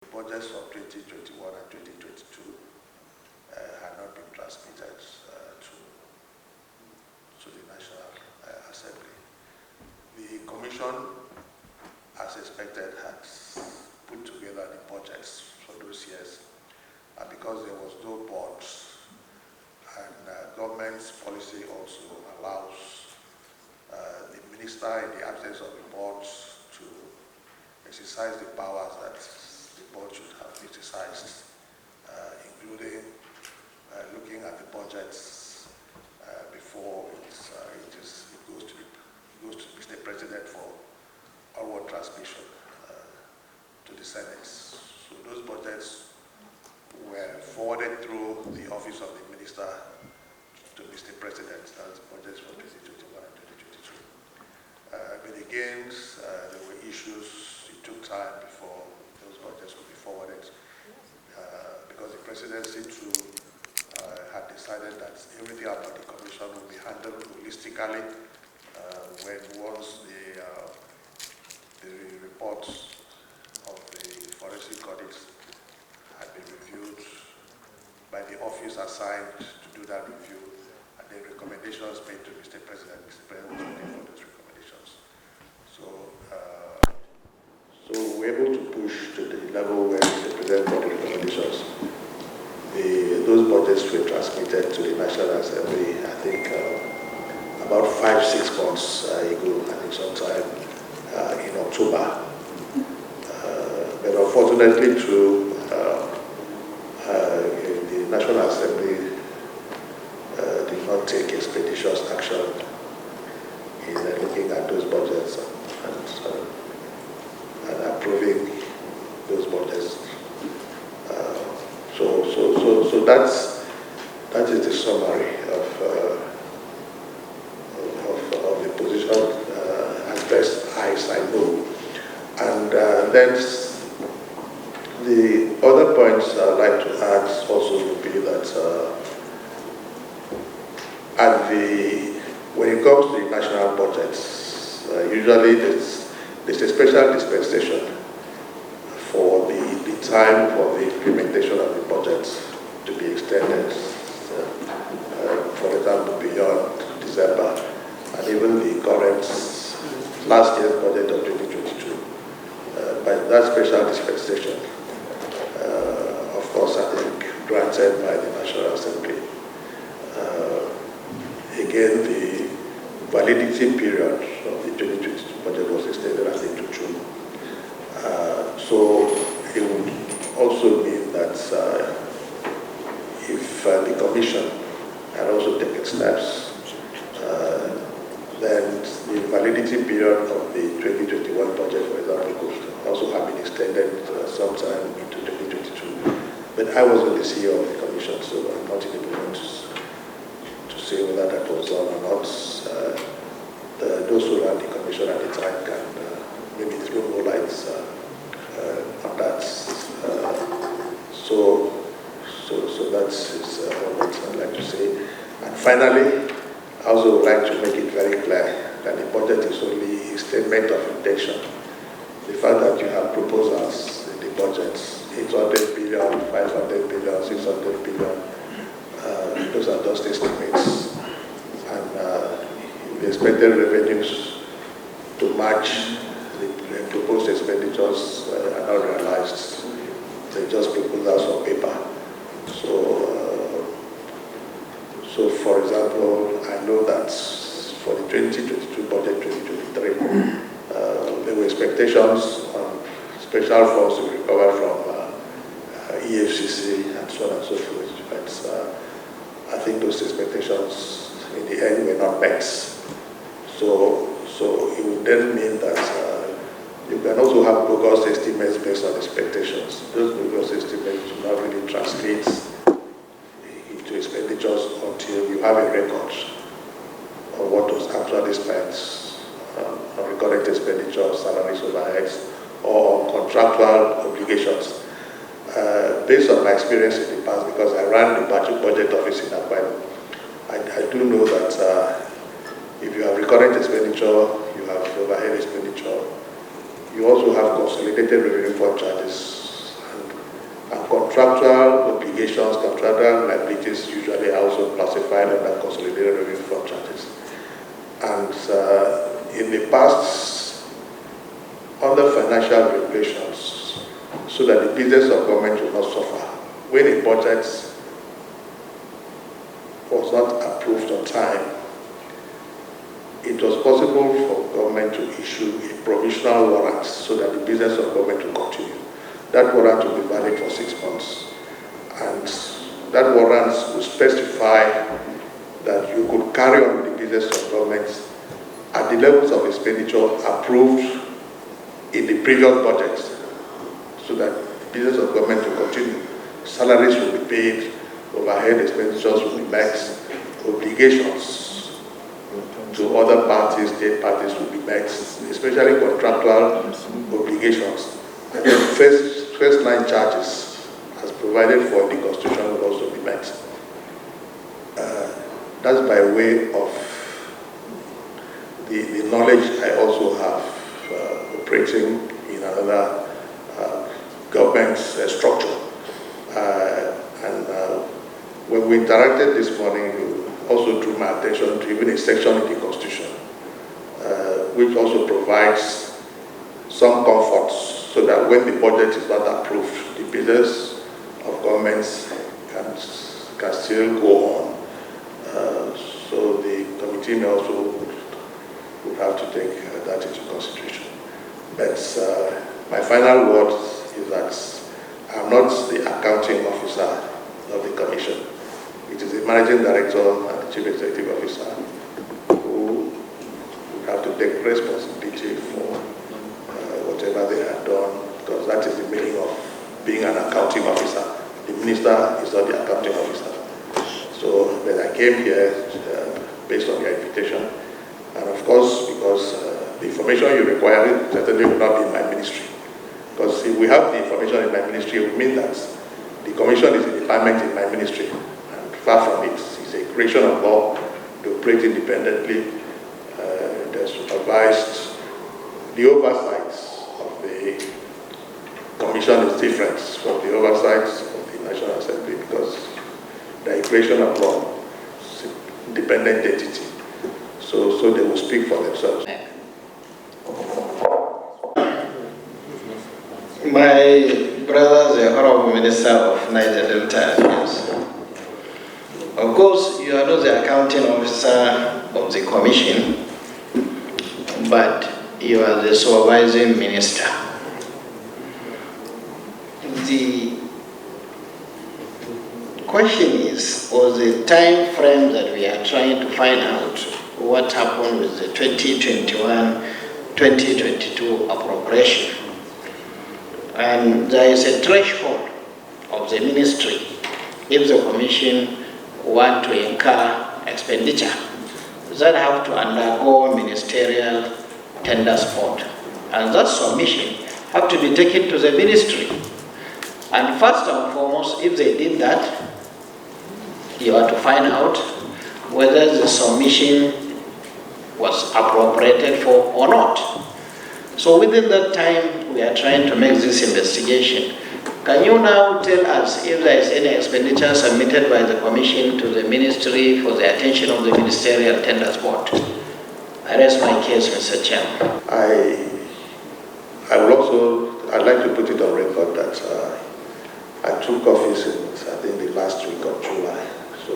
budgets for 2021 and 2022 had not been transmitted to the National Assembly. The Commission, as expected, had put together the budgets for those years, and because there was no board, and government's policy also allows the minister, in the absence of the board, to exercise the powers that the board should have exercised, including looking at the budgets before it goes to Mr. President for onward transmission to the Senate. So those budgets were forwarded through the office of the minister to Mr. President. That's the budgets for 2021 and 2022. But again, there were issues. It took time before those budgets would be forwarded because the presidency too had decided that everything about the commission would be handled holistically once the reports of the forensic audits had been reviewed by the office assigned to do that review, and the recommendations made to Mr. President. Mr. President was looking for those recommendations. So we were able to push to the level where Mr. President got the recommendations. Those budgets were transmitted to the National Assembly, I think, about 5-6 months ago, I think sometime in October. But unfortunately, the National Assembly did not take expeditious action in looking at those budgets and approving those budgets. So that is the summary of the position as best as I know. And then the other points I'd like to add also would be that when it comes to the national budgets, usually there's a special dispensation for the time for the implementation of the budget to be extended, for example, beyond December, and even the current last year's budget of 2022. By that special dispensation, of course, I think granted by the National Assembly. Again, the validity period of the 2022 budget was extended, I think, to June. So it would also mean that if the Commission had also taken steps, then the validity period of the 2021 budget, for example, could also have been extended sometime into 2022. But I wasn't the CEO of the Commission, so I'm not in a position to say whether that was done or not. Those who ran the Commission at the time can maybe throw more lights on that. So that's all that I'd like to say. And finally, I also would like to make it very clear that the budget is only a statement of intention. The fact that you have proposals in the budget, 800 billion, 500 billion, 600 billion, those are just estimates. And the expected revenues to match the proposed expenditures are not realized. They just proposals on paper. So for example, I know that for the 2022 budget, 2023, there were expectations on special funds to recover from EFCC and so on and so forth. But I think those expectations in the end were not met. So it would then mean that you can also have bogus estimates based on expectations. Those bogus estimates do not really translate into expenditures until you have a record of what was actually spent on recurrent expenditures, salaries, overheads, or on contractual obligations. Based on my experience in the past, because I ran the budget office in Akwa, I do know that if you have recurrent expenditure, you have overhead expenditure, you also have consolidated revenue fund charges contractual obligations, contractual liabilities usually are also classified under consolidated revenue from charges. And in the past, under financial regulations, so that the business of government will not suffer, when a budget was not approved on time, it was possible for government to issue a provisional warrant so that the business of government will continue. That warrant will be valid for 6 months. And that warrant will specify that you could carry on with the business of government at the levels of expenditure approved in the previous budget, so that the business of government will continue. Salaries will be paid, overhead expenditures will be met, obligations to other parties, state parties will be met, especially contractual obligations. And the first line charges, as provided for in the Constitution, will also be met. That's by way of the knowledge I also have operating in another government structure. When we interacted this morning, you also drew my attention to even a section in the Constitution, which also provides some comfort so that when the budget is not approved, the business of governments can still go on. So the committee may also would have to take that into consideration. But my final word is that I'm not the accounting officer of the commission. It is the managing director and the chief executive officer who would have to take responsibility for whatever they have done, because that is the meaning of being an accounting officer. The minister is not the accounting officer. So when I came here, based on your invitation, and of course, because the information you require certainly will not be in my ministry. Because if we have the information in my ministry, it would mean that the commission is a department in my ministry. And far from it, it's a creation of law to operate independently. They're supervised. The oversight of the commission is different from the oversight of the National Assembly, because they're a creation of law, independent entity. So they will speak for themselves. My brother, the Honorable Minister of Niger Delta Affairs. Of course, you are not the accounting officer of the commission, but you are the supervising minister. The question is, or the time frame that we are trying to find out what happened with the 2021-2022 appropriation. And there is a threshold of the ministry if the commission want to incur expenditure that have to undergo ministerial tender spot. And that submission have to be taken to the ministry. And first and foremost, if they did that, you are to find out whether the submission was appropriated for or not. So within that time, we are trying to make this investigation. Can you now tell us if there is any expenditure submitted by the commission to the ministry for the attention of the ministerial tenders board? I rest my case, Mr. Chairman. I'd like to put it on record that I took office in, I think, the last week of July. So,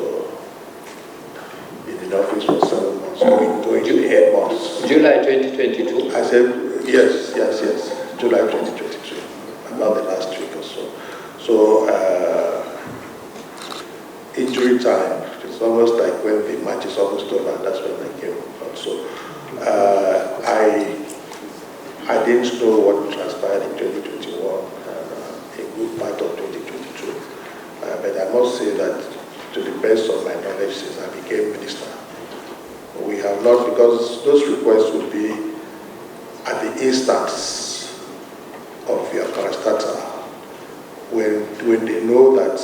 been in office for 7 months, going to the 8 months. July 2022? I said, yes, July 2022, about the last week or so. So, injury time, it's almost like when the match is almost over, that's when I came out. So, I didn't know what transpired in 2021 and a good part of 2022. But I must say that, to the best of my knowledge, since I became minister, we have not, because those requests would be at the instance of your parastatal, when they know that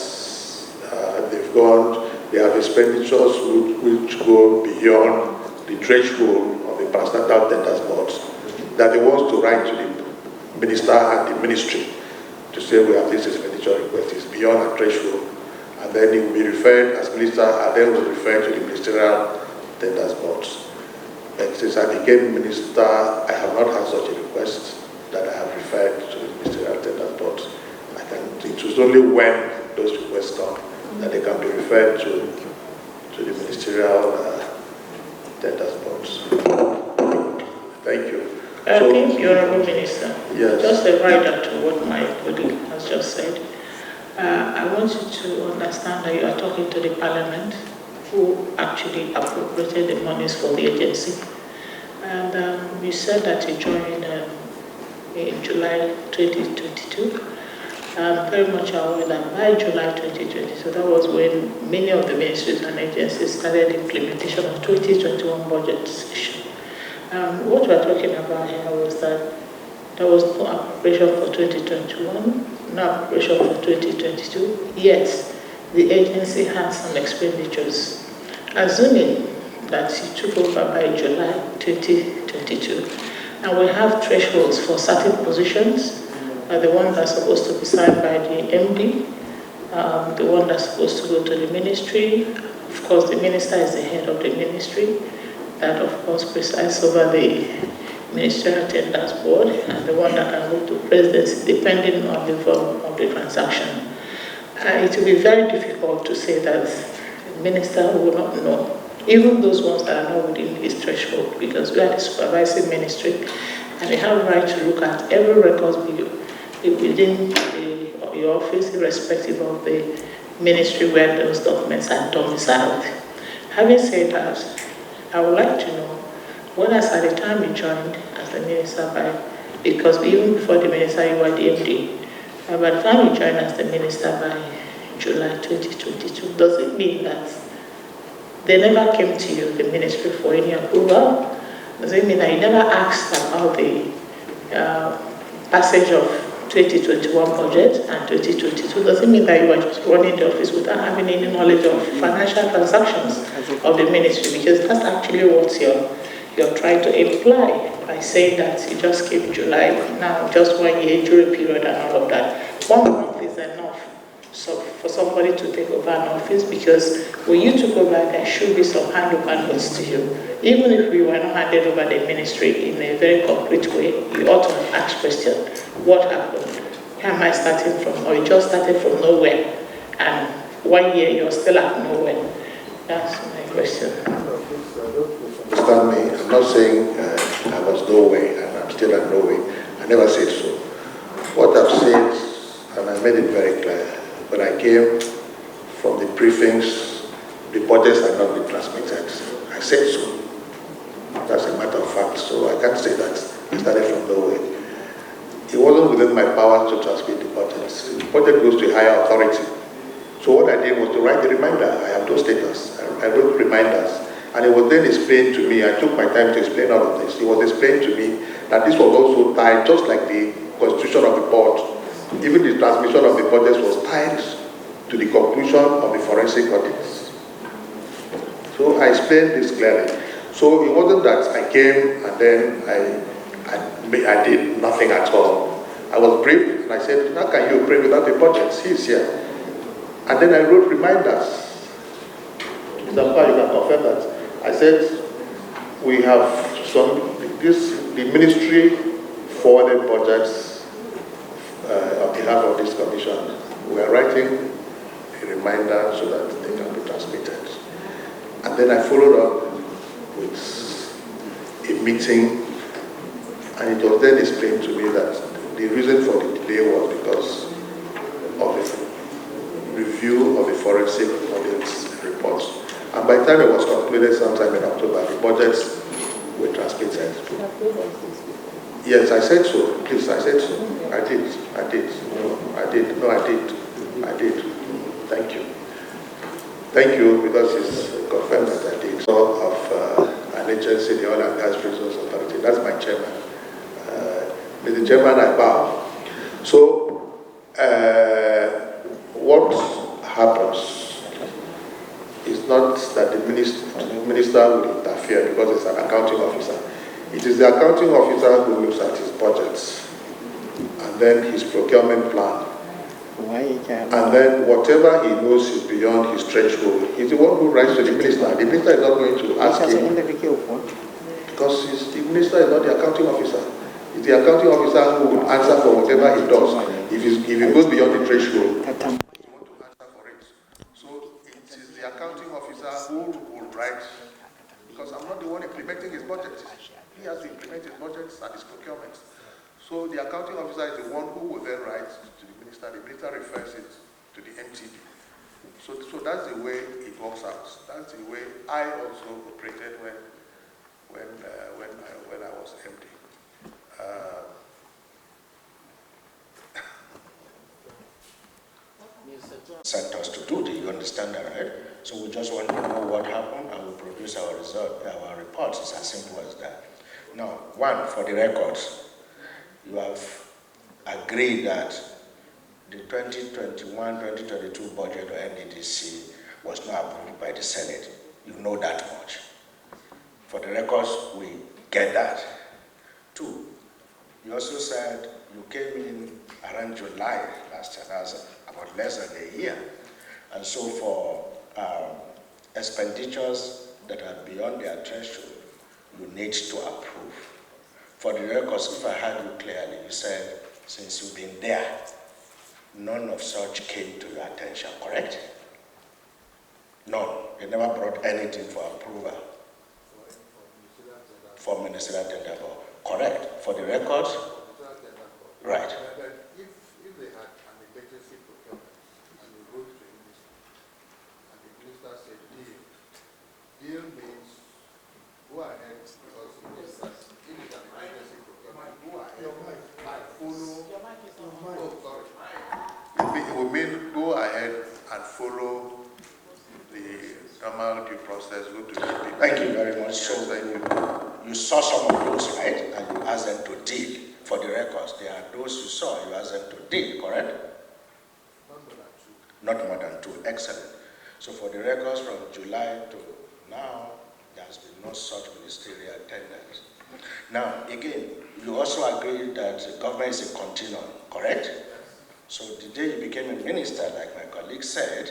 they have expenditures which go beyond the threshold of the parastatal tenders board, that they want to write to the minister and the ministry to say we have this expenditure request is beyond a threshold, and then it will be referred as minister, and then will refer to the ministerial tenders boards. And since I became minister, I have not had such a request that I have referred to the ministerial tenders boards. It was only when those requests come that they can be referred to the ministerial tenders boards. Thank you. Thank you, Honourable Minister. Yes. Just a rider to what my colleague has just said. I want you to understand that you are talking to the Parliament who actually appropriated the monies for the agency. And you said that you joined in July 2022. I'm very much aware that by July 2022, that was when many of the ministries and agencies started implementation of 2021 budget session. What we're talking about here was that there was no appropriation for 2021, no appropriation for 2022, yet the agency had some expenditures. Assuming that you took over by July 2022, and we have thresholds for certain positions, the one that's supposed to be signed by the MD, the one that's supposed to go to the ministry. Of course, the minister is the head of the ministry. That, of course, presides over the ministerial tenders board, and the one that can go to presidency, depending on the volume of the transaction. It will be very difficult to say that the minister will not know, even those ones that are not within his threshold, because we are the supervising ministry, and we have a right to look at every record within your office, irrespective of the ministry where those documents are domiciled. Having said that, I would like to know, when as at the time you joined as the minister, because even before the minister you were the MD, by the time you joined as the minister by July 2022, does it mean that they never came to you, the ministry, for any approval? Does it mean that you never asked about the passage of 2021 budget and 2022? Does it mean that you were just running the office without having any knowledge of financial transactions of the ministry? Because that's actually what you're trying to imply by saying that you just came July, now just 1 year jury period and all of that. 1 month is enough for somebody to take over an office, because when you took over, there should be some handover notes to you. Even if we were not handed over the ministry in a very concrete way, you ought to have asked questions. What happened? Where am I starting from? Or you just started from nowhere, and 1 year you're still at nowhere? That's my question. Understand me? I'm not saying I was nowhere and I'm still at nowhere. I never said so. What I've said, and I made it very clear, when I came from the briefings, the budgets had not been transmitted. I said so. That's a matter of fact. So I can't say that I started from nowhere. It wasn't within my power to transmit the budgets. The budget goes to a higher authority. So what I did was to write the reminder. I have those status. I wrote reminders. And it was then explained to me, I took my time to explain all of this. It was explained to me that this was also tied, just like the constitution of the board, even the transmission of the budgets was tied to the conclusion of the forensic audits. So I explained this clearly. So it wasn't that I came and then I did nothing at all. I was briefed and I said, how can you pray without a budget? He's here. And then I wrote reminders. Mr. Pa, you can confirm that. I said, we have the ministry forwarded budgets on behalf of this commission. We are writing a reminder so that they can be transmitted. And then I followed up with a meeting, and it was then explained to me that the reason for the delay was because of the review of the forensic audit reports. And by the time it was concluded sometime in October, the budgets were transmitted. Yes, I said so. Please, I said so. I did. No, I did. Thank you. Thank you, because it's confirmed that I did. So of an agency, the Oil and Gas Resource Authority. That's my chairman. Mr. Chairman, I bow. So, what happens is not that the minister will interfere because it's an accounting officer. It is the accounting officer who looks at his budgets and then his procurement plan And then whatever he knows is beyond his threshold, he's the one who writes to the minister. The minister is not going to ask him, because the minister is not the accounting officer. It's the accounting officer who will answer for whatever he does. If he goes beyond the threshold, he wants to answer for it. So it is the accounting officer who will write, because I'm not the one implementing his budget. He has to implement his budgets and his procurements. So the accounting officer is the one who will then write to the minister. The minister refers it to the NTD. So that's the way it works out. That's the way I also operated when I was MD. Sent us to do. Do you understand that, right? So we just want to know what happened and we produce our result, our reports. It's as simple as that. Now, one, for the records, you have agreed that the 2021-2022 budget of NDDC was not approved by the Senate. You know that much. For the records, we get that. Two, you also said you came in around July last year. That's about less than a year. And so for expenditures that are beyond their threshold, you need to approve. For the records, if I heard you clearly, you said, since you've been there, none of such came to your attention, correct? None. They never brought anything for approval. For ministerial tender, correct? For the records? Right. If they had an emergency procurement and you go to the minister and the minister said deal means go ahead, because it is an emergency procurement, go ahead and follow. It will mean go ahead and follow the normal due process, go to the people. Thank you very much. So you saw some of those, right? And you asked them to deal. For the records, there are those you saw, you asked them to deal, correct? Not more than two. Excellent. So for the records from July to now, there has been no such ministerial tenders. Now, again, you also agreed that the government is a continuum, correct? So the day you became a minister, like my colleague said,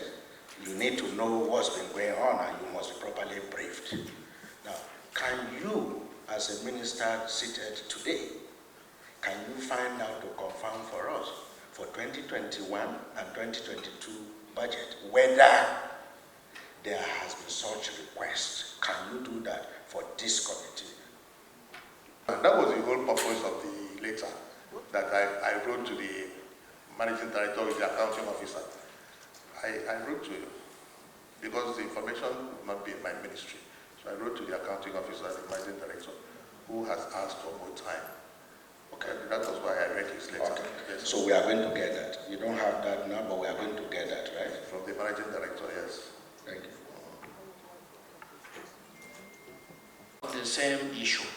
you need to know what's been going on and you must be properly briefed. Now, can you, as a minister seated today, can you find out to confirm for us for 2021 and 2022 budget whether there has been such a request? Can you do that for this committee? And that was the whole purpose of the letter that I wrote to the managing director with the accounting officer. I wrote to him because the information would not be in my ministry. So I wrote to the accounting officer, the managing director, who has asked for more time. Okay, that was why I read his letter. Okay. Yes. So we are going to get that. You don't have that now, but we are going to get that, right? From the managing director, yes. Thank you. The same issue.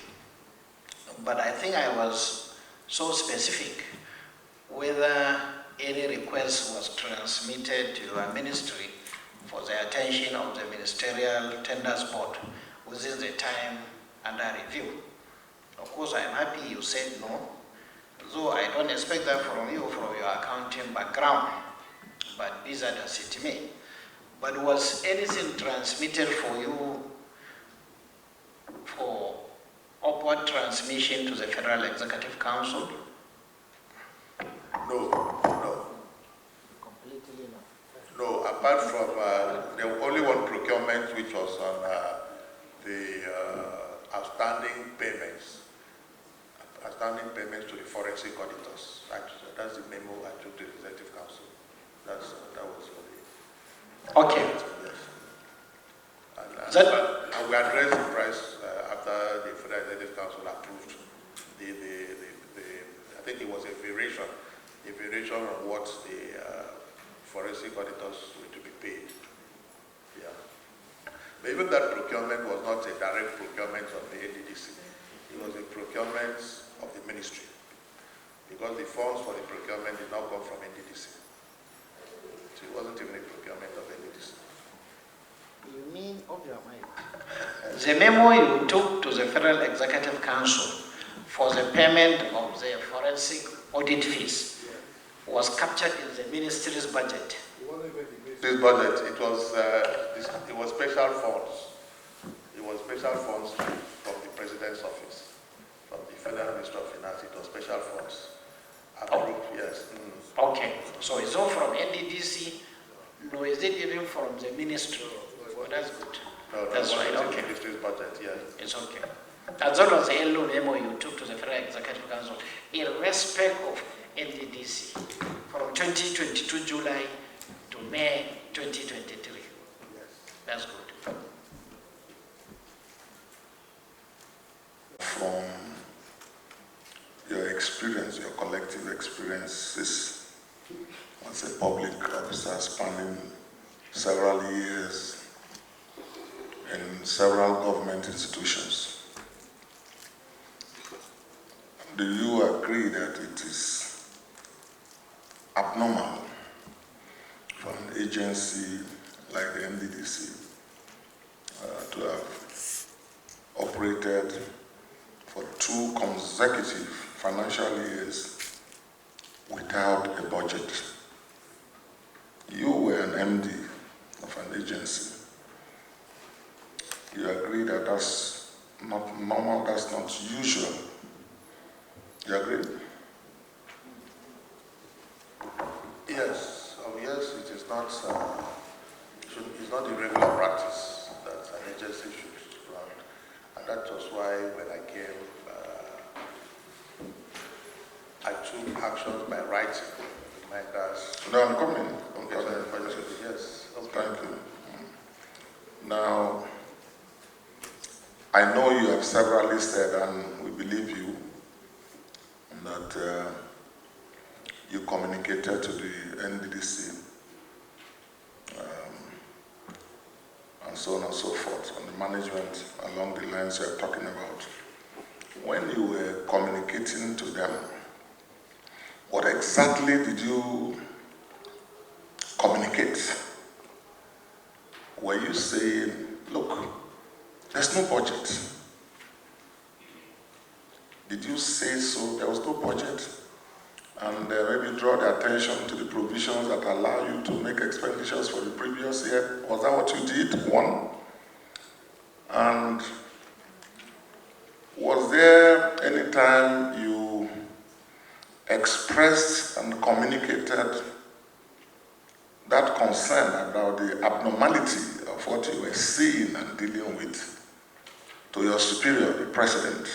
But I think I was so specific whether any request was transmitted to your ministry for the attention of the Ministerial Tenders Board within the time under review. Of course, I'm happy you said no, though I don't expect that from you, from your accounting background, but be that as it may. But was anything transmitted for you for upward transmission to the Federal Executive Council? No. Completely no. No, apart from the only one procurement which was on the outstanding payments to the forensic auditors. That's the memo I took to the Executive Council. That was for the... Okay. Yes. And we addressed the price after the Federal Executive Council approved I think it was a variation on what the forensic auditors were to be paid. Yeah. But even that procurement was not a direct procurement of the NDDC. It was a procurement of the ministry, because the funds for the procurement did not come from NDDC. So it wasn't even a procurement of NDDC. You mean of your mind? The memo you took to the Federal Executive Council for the payment of the forensic audit fees was captured in the ministry's budget? This budget, it was special funds. It was special funds from the President's office, from the Federal Ministry of Finance. It was special funds. Approved, yes. Okay, so it's all from NDDC, no, is it even from the ministry? Oh, that's good. No, that's right, okay. The ministry's budget, yes. It's okay. As well as the loan memo you took to the Federal Executive Council, in respect of NDDC, from 2022 July to May 2023. Yes. That's good. From your experience, your collective experiences as a public officer spanning several years in several government institutions, do you agree that it is abnormal for an agency like the NDDC to have operated for 2 consecutive financial years without a budget? You were an MD of an agency. You agree that that's not normal, that's not usual. You agree? Yes. Yes, it is not. It's not the regular practice that an agency should run, and that was why when I came, I took actions by writing reminders. No, I'm coming. Yes. Okay. Thank you. Now, I know you have severally said, and we believe you, that you communicated to the NDDC and so on and so forth on the management along the lines you are talking about. When you were communicating to them, what exactly did you communicate? Were you saying, look, there's no budget? Did you say so? There was no budget? And maybe draw the attention to the provisions that allow you to make expenditures for the previous year? Was that what you did? One. And was there any time you expressed and communicated that concern about the abnormality of what you were seeing and dealing with to your superior, the president?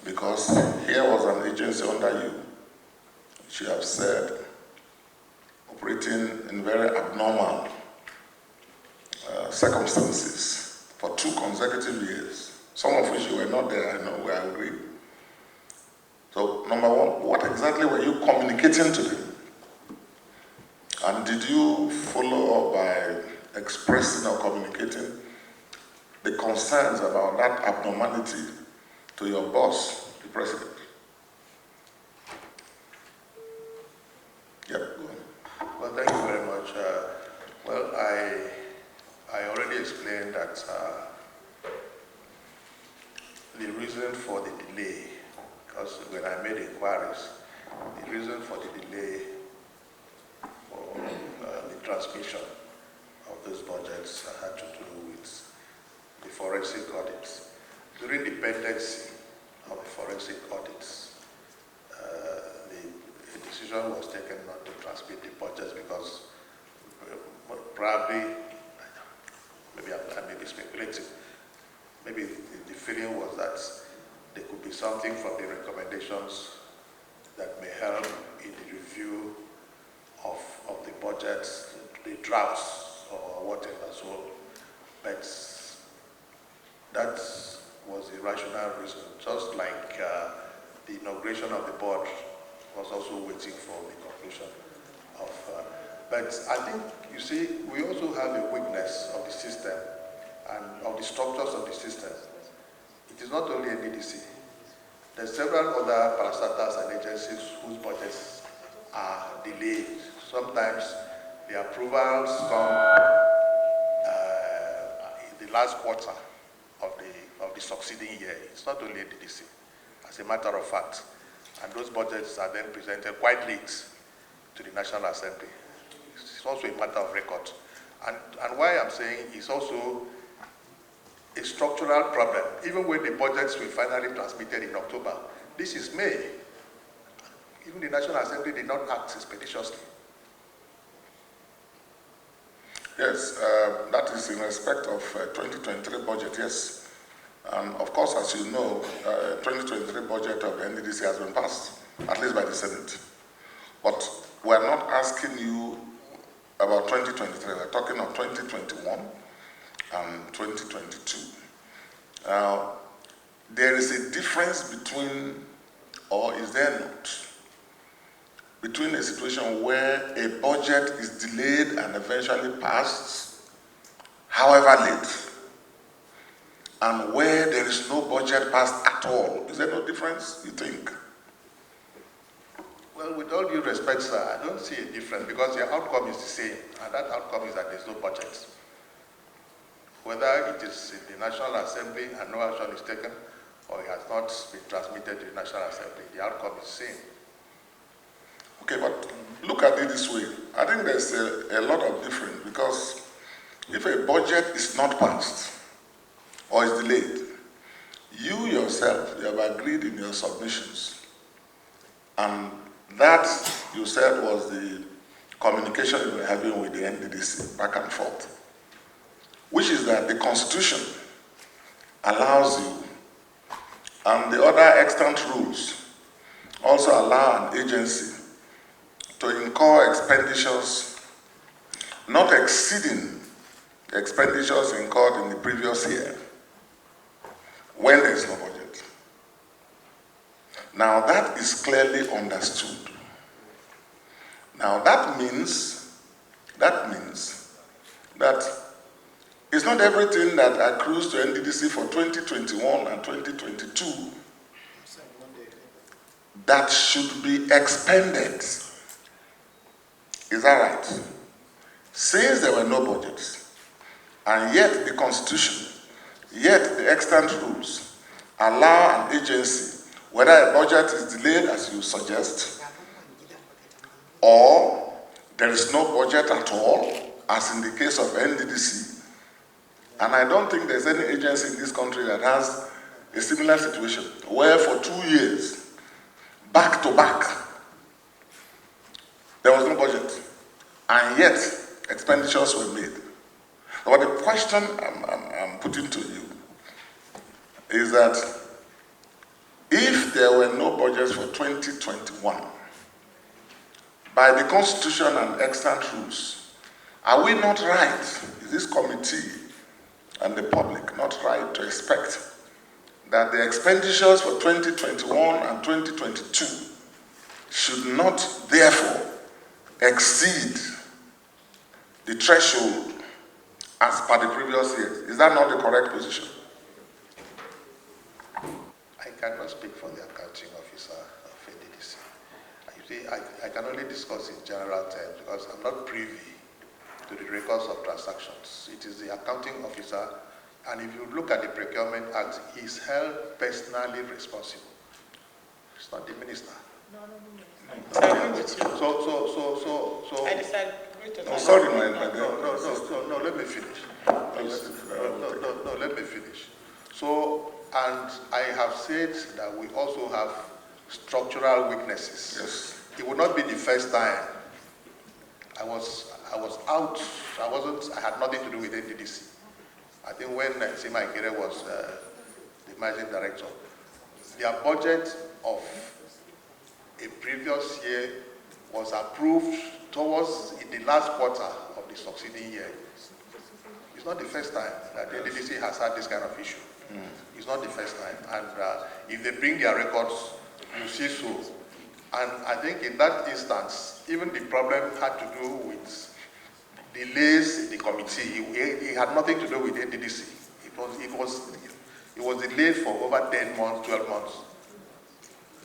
Because here was an agency under you, which you have said, operating in very abnormal circumstances for 2 consecutive years, some of which you were not there, I know, we agree. So, number one, what exactly were you communicating to them? And did you follow up by expressing or communicating the concerns about that abnormality to your boss, the president? Yep, go on. Well, thank you very much. Well, I already explained that the reason for the delay, because when I made inquiries, the reason for the delay for the transmission of those budgets had to do with the forensic audits. During the pendency of the forensic audits, the decision was taken not to transmit the budgets because probably, maybe I may be speculating, maybe the feeling was that there could be something from the recommendations that may help in the review of the budgets, the drafts or whatever. So, but that was a rational reason, just like the inauguration of the board was also waiting for the conclusion of, but I think, you see, we also have a weakness of the system and of the structures of the system. It is not only NDDC. There are several other parastatals and agencies whose budgets are delayed. Sometimes the approvals come in the last quarter of the succeeding year. It's not only NDDC. As a matter of fact, And those budgets are then presented quite late to the National Assembly. It's also a matter of record. And why I'm saying it's also a structural problem. Even when the budgets were finally transmitted in October, this is May. Even the National Assembly did not act expeditiously. Yes, that is in respect of 2023 budget, yes. And of course, as you know, 2023 budget of the NDDC has been passed, at least by the Senate. But we're not asking you about 2023, we're talking of 2021 and 2022. Now, there is a difference between, or is there not, between a situation where a budget is delayed and eventually passed, however late, and where there is no budget passed at all. Is there no difference, you think? Well, with all due respect, sir, I don't see a difference because the outcome is the same, and that outcome is that there's no budget. Whether it is in the National Assembly and no action is taken, or it has not been transmitted to the National Assembly, the outcome is the same. Okay, but look at it this way. I think there's a lot of difference because if a budget is not passed or is delayed, you yourself, you have agreed in your submissions, and that, you said, was the communication you were having with the NDDC back and forth, which is that the Constitution allows you, and the other extant rules also allow an agency to incur expenditures not exceeding the expenditures incurred in the previous year when there is no budget. Now that is clearly understood. Now that means that it's not everything that accrues to NDDC for 2021 and 2022 that should be expended. Is that right? Since there were no budgets, and yet the Constitution, yet the extant rules allow an agency, whether a budget is delayed as you suggest, or there is no budget at all, as in the case of NDDC, and I don't think there's any agency in this country that has a similar situation, where for 2 years, back to back, there was no budget, and yet expenditures were made. But the question I'm putting to you is that if there were no budgets for 2021, by the Constitution and extant rules, are we not right, is this committee and the public not right to expect that the expenditures for 2021 and 2022 should not, therefore, exceed the threshold as per the previous years? Is that not the correct position? I cannot speak for the accounting officer of NDDC. You see, I can only discuss in general terms because I'm not privy to the records of transactions. It is the accounting officer, and if you look at the Procurement Act, he is held personally responsible. It's not the minister. No. So. I decided. No, sorry, No, let me finish. No, let me finish. So, and I have said that we also have structural weaknesses. Yes. It would not be the first time. I was out. I had nothing to do with NDDC. I think when Sima Ikere was the managing director, their budget of a previous year was approved towards in the last quarter of the succeeding year. It's not the first time that the NDDC has had this kind of issue. It's not the first time. And if they bring their records, you see so. And I think in that instance, even the problem had to do with delays in the committee. It had nothing to do with NDDC. It was delayed for over 10 months, 12 months.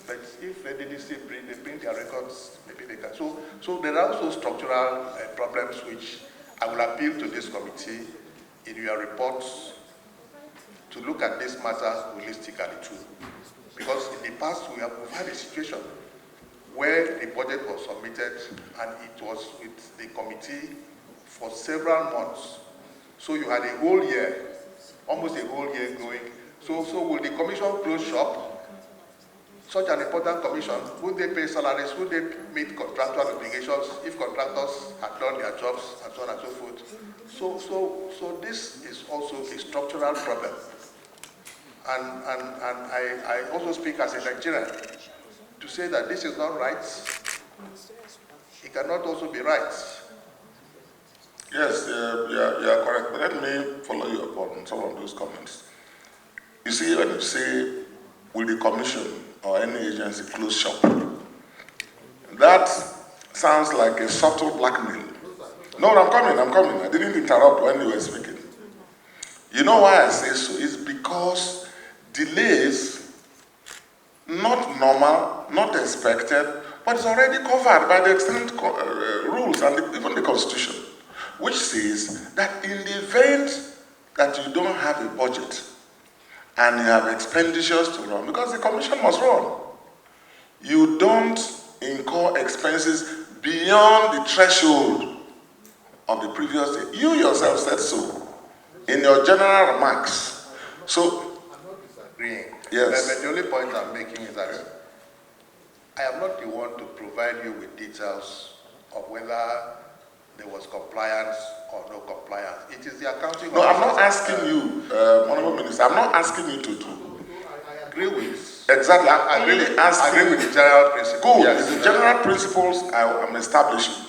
But if NDDC bring their records, maybe they can. So there are also structural problems which I will appeal to this committee in your reports to look at this matter holistically too. Because in the past, we've had a situation where the budget was submitted and it was with the committee for several months. So you had a whole year, almost a whole year going. So will the commission close shop? Such an important commission, would they pay salaries? Would they meet contractual obligations if contractors had done their jobs and so on and so forth? So this is also a structural problem. And I also speak as a Nigerian to say that this is not right. It cannot also be right. Yes, you are correct. But let me follow you upon some of those comments. You see, when you say, will the commission or any agency close shop, that sounds like a subtle blackmail. No, I'm coming. I didn't interrupt when you were speaking. You know why I say so? It's because delays, not normal, not expected, but it's already covered by the extant rules and even the Constitution, which says that in the event that you don't have a budget and you have expenditures to run, because the commission must run, you don't incur expenses beyond the threshold of the previous day. You yourself said so in your general remarks. So, I'm not disagreeing. Yes. But the only point I'm making is that I am not the one to provide you with details of whether there was compliance or no compliance. It is the accounting. No, I'm not asking you, Honorable Minister, I'm not asking you to do. I agree with. Exactly, I'm really asking. I agree with the general principle. Good, Yes, it's the general principles I'm establishing,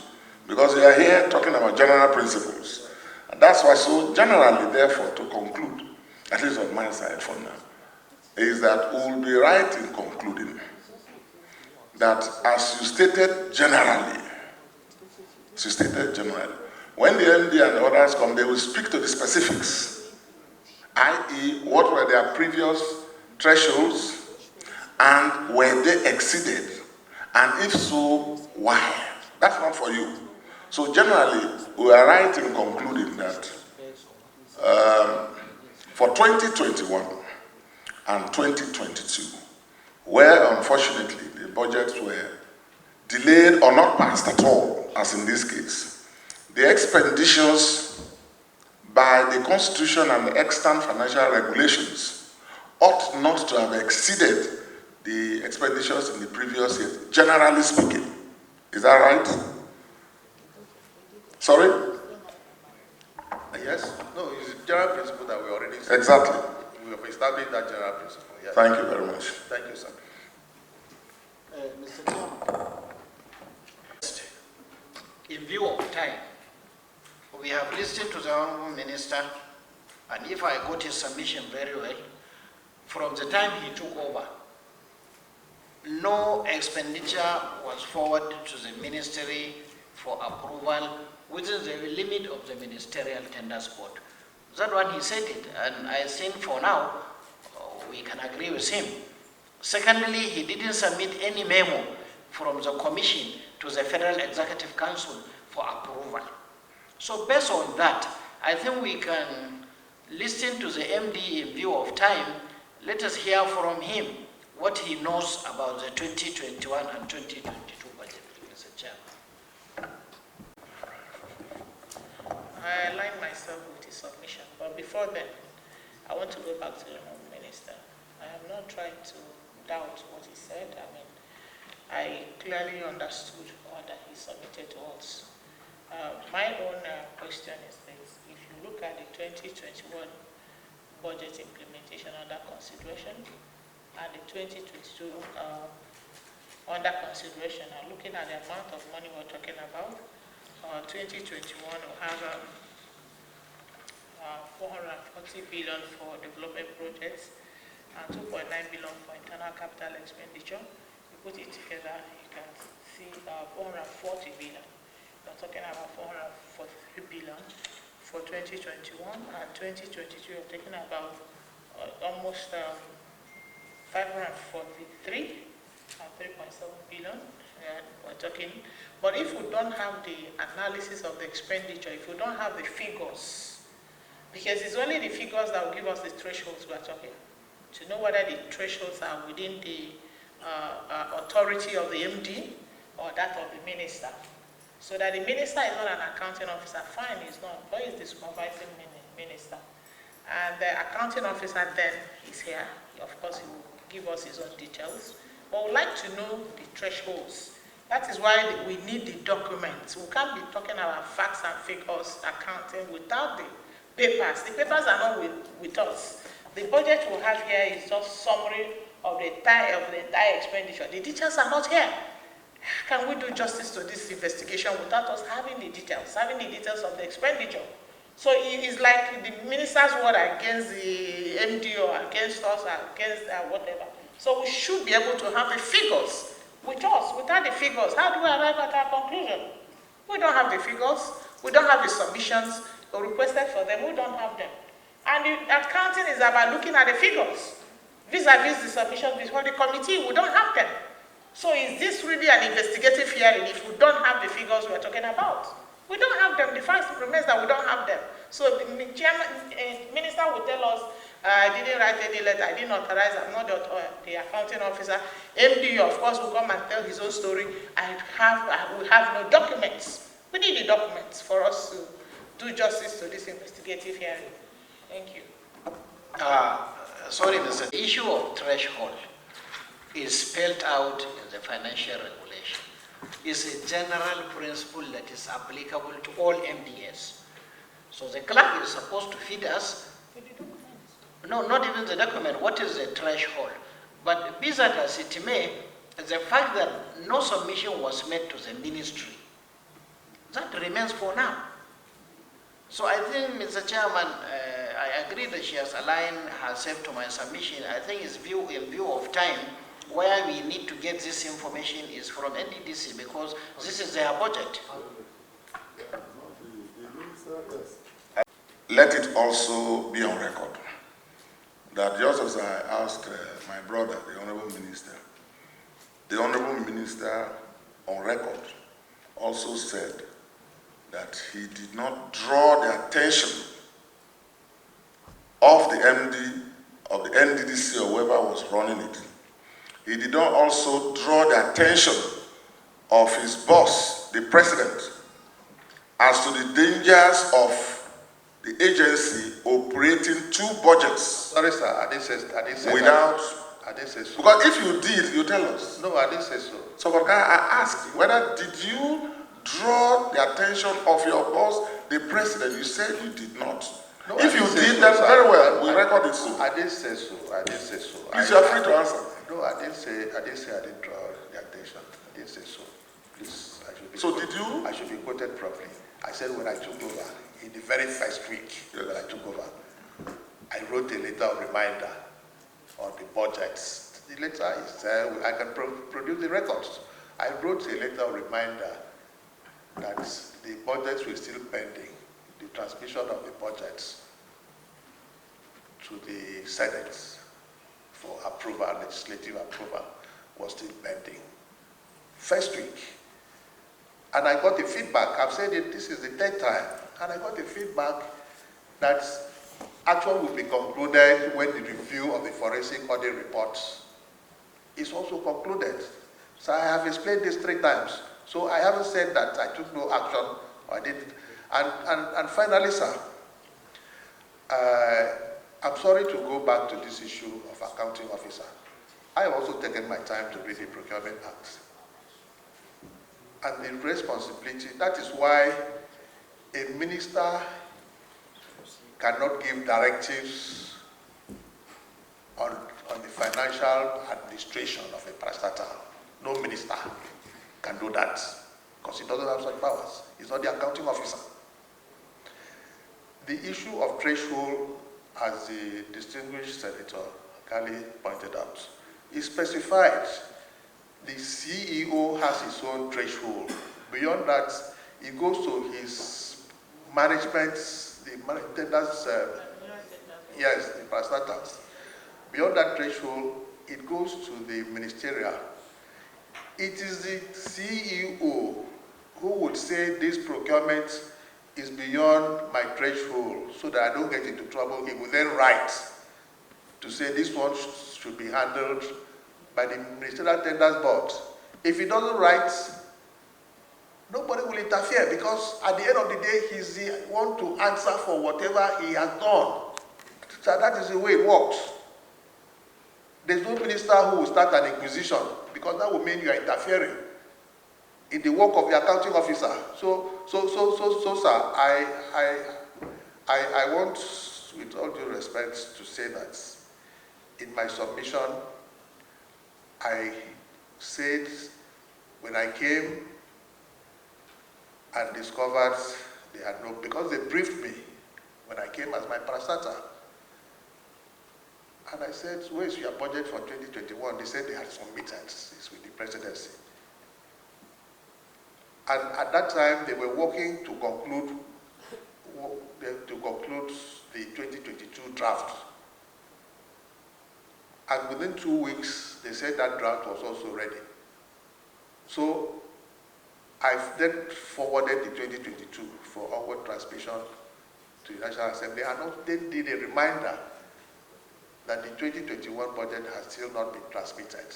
because we are here talking about general principles. And that's why, so generally, therefore, to conclude, at least on my side for now, is that we will be right in concluding that as you stated generally, when the MD and the others come, they will speak to the specifics, i.e., what were their previous thresholds and were they exceeded, and if so, why? That's not for you. So generally, we are right in concluding that for 2021 and 2022, where unfortunately the budgets were delayed or not passed at all, as in this case, the expenditures by the Constitution and the extant financial regulations ought not to have exceeded the expenditures in the previous year, generally speaking. Is that right? Sorry? Yes. No, it's a general principle that we already said. Exactly. We have established that general principle. Yes. Thank you very much. Thank you, sir. Mr. Chairman, in view of time, we have listened to the Honorable Minister, and if I got his submission very well, from the time he took over, no expenditure was forwarded to the ministry for approval within the limit of the ministerial tenders board. That one, he said it, and I think for now, we can agree with him. Secondly, he didn't submit any memo from the commission to the Federal Executive Council for approval. So based on that, I think we can listen to the MD in view of time. Let us hear from him what he knows about the 2021 and 2022 budget, Mr. Chairman. I align myself with his submission, but before then, I want to go back to the Honorable Minister. I am not trying to doubt what he said. I mean, I clearly understood what he submitted to us. My own question is this: if you look at the 2021 budget implementation under consideration and the 2022 under consideration, and looking at the amount of money we're talking about, 2021 will have 440 billion for development projects and 2.9 billion for internal capital expenditure. You put it together, you can see 440 billion. We're talking about 443 billion for 2021, and 2022 we're talking about almost 543 and 3.7 billion. We're talking, but if we don't have the analysis of the expenditure, if we don't have the figures, because it's only the figures that will give us the thresholds we're talking. to know whether the thresholds are within the authority of the MD or that of the minister. So that the minister is not an accounting officer, fine, he's not, but he's the supervising minister. And the accounting officer then is here. Of course, he will give us his own details. But we'd like to know the thresholds. That is why we need the documents. We can't be talking about facts and figures, accounting, without the papers. The papers are not with us. The budget we have here is just summary of the entire expenditure. The details are not here. How can we do justice to this investigation without us having the details of the expenditure? So it is like the minister's word against the MD or against us, or against whatever. So we should be able to have the figures with us. Without the figures, how do we arrive at our conclusion? We don't have the figures. We don't have the submissions. We requested for them. We don't have them. And the accounting is about looking at the figures. Vis-a-vis the submissions before the committee, we don't have them. So is this really an investigative hearing if we don't have the figures we're talking about? We don't have them. The fact remains that we don't have them. So the minister will tell us, I didn't write any letter, I didn't authorize, I'm not the accounting officer. MD, of course, will come and tell his own story. We have no documents. We need the documents for us to do justice to this investigative hearing. Thank you. Sorry, the issue of threshold is spelled out in the financial regulation. It's a general principle that is applicable to all MDS. So the clerk is supposed to feed us. No, not even the document. What is the threshold? But be that as it may, the fact that no submission was made to the ministry, that remains for now. So I think, Mr. Chairman, I agree that she has aligned herself to my submission. I think it's in view of time, where we need to get this information is from NDDC because this is their budget. Let it also be on record that just as I asked my brother, the Honorable Minister on record also said that he did not draw the attention of the MD of the NDDC or whoever was running it. He did not also draw the attention of his boss, the president, as to the dangers of the agency operating two budgets. Sorry, sir, I didn't say without. I didn't say so. Because if you did, you tell us. No, I didn't say so. So, but I ask, whether did you draw the attention of your boss, the president? You said you did not. No, if you did, then very well, we record it so. I didn't say so. I didn't say so. Please, you are free to answer. No, I didn't say I didn't draw the attention. I didn't say so. Please, I should be. So did you? I should be quoted properly. I said when I took over, in the very first week when I took over, I wrote a letter of reminder on the budgets. The letter is I can produce the records. I wrote a letter of reminder that the budgets were still pending. The transmission of the budgets to the Senate for approval, legislative approval, was still pending. First week. And I got the feedback. I've said it, this is the third time. And I got the feedback that action will be concluded when the review of the forensic audit reports is also concluded. So I have explained this 3 times. So I haven't said that I took no action or I didn't. And finally, sir, I'm sorry to go back to this issue of accounting officer. I have also taken my time to read the Procurement Act. And the responsibility, that is why a minister cannot give directives on the financial administration of a parastatal. No minister can do that because he doesn't have such powers. He's not the accounting officer. The issue of threshold, as the distinguished Senator Kali pointed out, is specified. The CEO has his own threshold. Beyond that, it goes to his management, the maintenance, yes, the parastatals. Beyond that threshold, it goes to the ministerial. It is the CEO who would say this procurement is beyond my threshold so that I don't get into trouble. He will then write to say this one should be handled by the Ministerial Tenders Board. If he doesn't write, nobody will interfere, because at the end of the day, he's the one to answer for whatever he has done. So that is the way it works. There's no minister who will start an inquisition, because that would mean you are interfering in the work of the accounting officer. So, sir, I want, with all due respect, to say that in my submission, I said when I came and discovered they had no, because they briefed me when I came as my parastatal. And I said, where is your budget for 2021? They said they had submitted. It's with the presidency. And at that time, they were working to conclude the 2022 draft. And within 2 weeks, they said that draft was also ready. So I've then forwarded the 2022 for onward transmission to the National Assembly, and then did a reminder that the 2021 budget has still not been transmitted.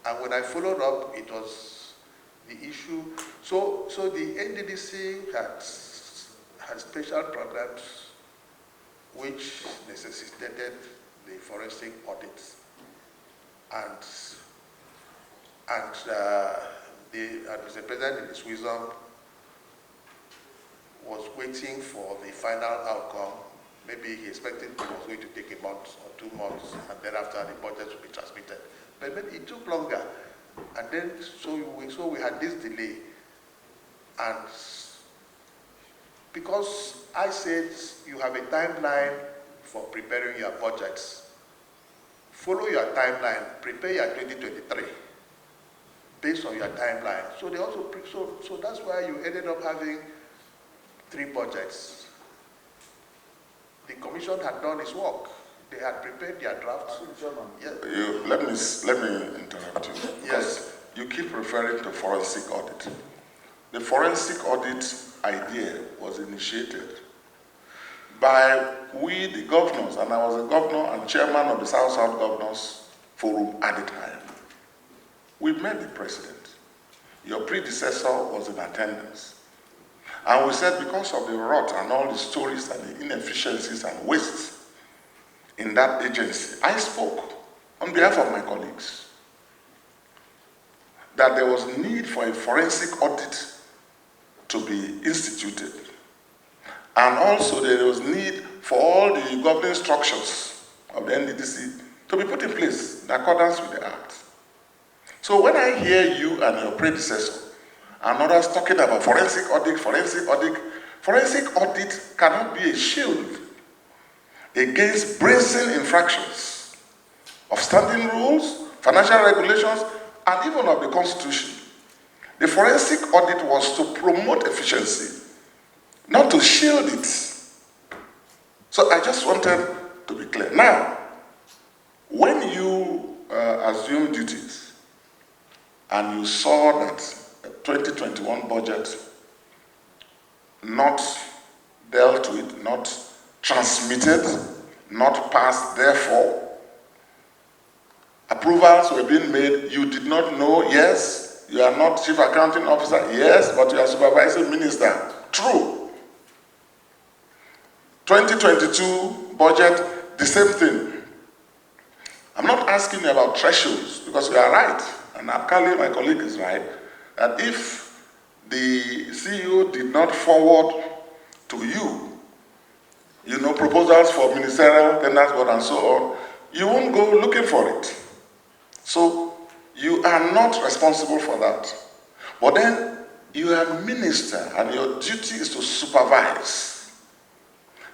And when I followed up, it was the issue. So the NDDC had special programs which necessitated the forensic audits. And Mr. President, in his wisdom, was waiting for the final outcome. Maybe he expected it was going to take a month or 2 months, and then after the budget would be transmitted. But it took longer. And then, so we had this delay. And because I said you have a timeline for preparing your budgets, follow your timeline, prepare your 2023 based on your timeline. So they also, so that's why you ended up having 3 budgets. The commission had done its work. They had prepared their drafts. Yes. Let me interrupt you. Yes. You keep referring to forensic audit. The forensic audit idea was initiated by we, the governors, and I was a governor and chairman of the South-South Governors Forum at the time. We met the president. Your predecessor was in attendance. And we said because of the rot and all the stories and the inefficiencies and wastes in that agency, I spoke on behalf of my colleagues that there was need for a forensic audit to be instituted. And also there was need for all the governing structures of the NDDC to be put in place in accordance with the Act. So when I hear you and your predecessor and others talking about forensic audit cannot be a shield against brazen infractions of standing rules, financial regulations, and even of the Constitution. The forensic audit was to promote efficiency, not to shield it. So I just wanted to be clear. Now, when you assumed duties and you saw that the 2021 budget not dealt with, not transmitted, not passed, therefore, approvals were being made, you did not know, yes, you are not chief accounting officer, yes, but you are supervising minister. True. 2022 budget, the same thing. I'm not asking you about thresholds, because you are right, and Akali, my colleague, is right, that if the CEO did not forward to you, proposals for ministerial tenders board and so on, you won't go looking for it. So you are not responsible for that. But then you are a minister and your duty is to supervise.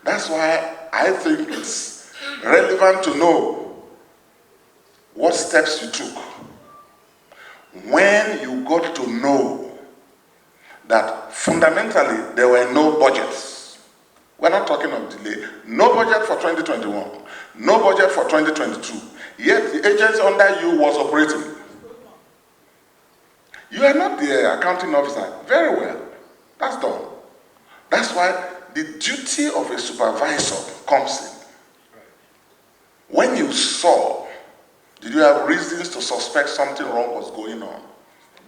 That's why I think it's relevant to know what steps you took when you got to know that fundamentally there were no budgets. We're not talking of delay. No budget for 2021. No budget for 2022. Yet the agency under you was operating. You are not the accounting officer. Very well. That's done. That's why the duty of a supervisor comes in. When you saw, did you have reasons to suspect something wrong was going on?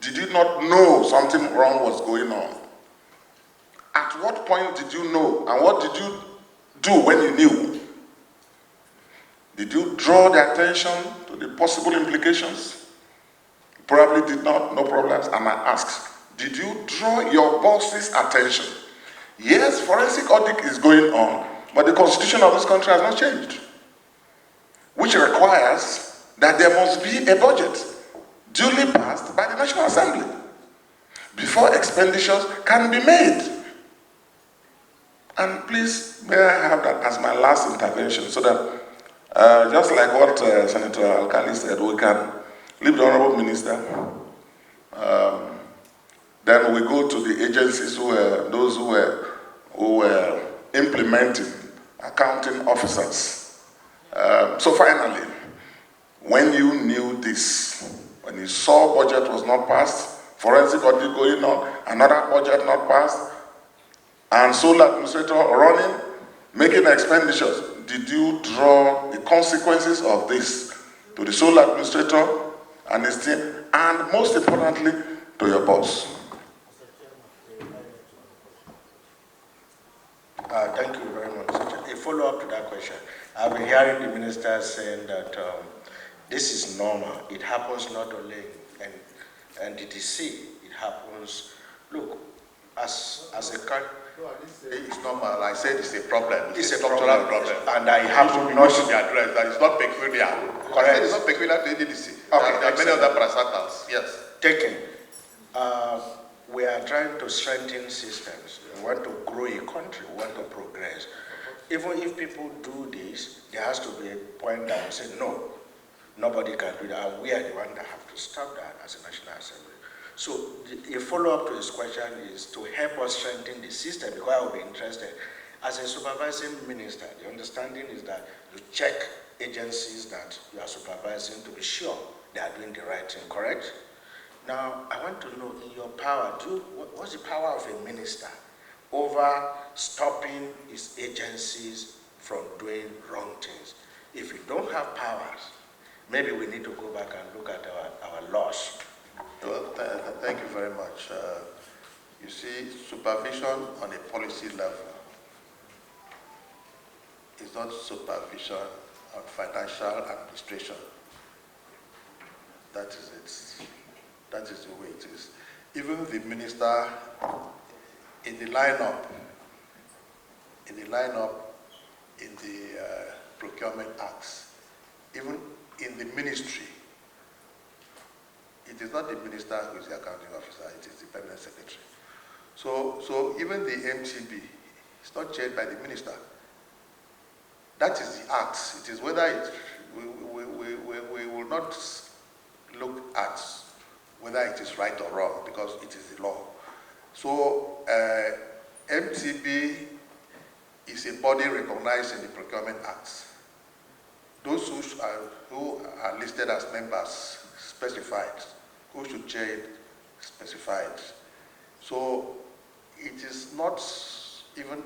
Did you not know something wrong was going on? At what point did you know, and what did you do when you knew? Did you draw the attention to the possible implications? Probably did not, no problems. And I ask, did you draw your boss's attention? Yes, forensic audit is going on, but the constitution of this country has not changed, which requires that there must be a budget duly passed by the National Assembly before expenditures can be made. And please, may I have that as my last intervention so that, just like what Senator Alkali said, we can leave the Honorable Minister. Then we go to the agencies those who were implementing, accounting officers. So finally, when you knew this, when you saw budget was not passed, forensic audit going on, another budget not passed, and sole administrator running, making expenditures, did you draw the consequences of this to the sole administrator and his team, and most importantly, to your boss? Thank you very much. A follow-up to that question. I've been hearing the minister saying that this is normal. It happens not only in NDDC, it happens, look, as a country. No, I didn't say it's normal. I said it's a problem. It's a structural problem. And I have to not to be addressed. That is not peculiar. Correct. It's not peculiar to NDDC. Okay, there are many other parastatals. Yes. Taken. We are trying to strengthen systems. We want to grow a country. We want to progress. Even if people do this, there has to be a point that we say, no, nobody can do that. And we are the ones that have to stop that as a National Assembly. So a follow-up to his question is to help us strengthen the system, because I would be interested. As a supervising minister, the understanding is that you check agencies that you are supervising to be sure they are doing the right thing, correct? Now, I want to know, in your power, what's the power of a minister over stopping his agencies from doing wrong things? If you don't have powers, maybe we need to go back and look at our laws. Well, thank you very much. You see, supervision on a policy level is not supervision on financial administration. That is it. That is the way it is. Even the minister in the lineup, in the procurement acts, even in the ministry, it is not the minister who is the accounting officer, it is the permanent secretary. So even the MTB is not chaired by the minister. That is the acts. It is whether we will not look at whether it is right or wrong, because it is the law. So MTB is a body recognized in the Procurement Acts. Those who are listed as members specified, who should chair it specified. So it is not even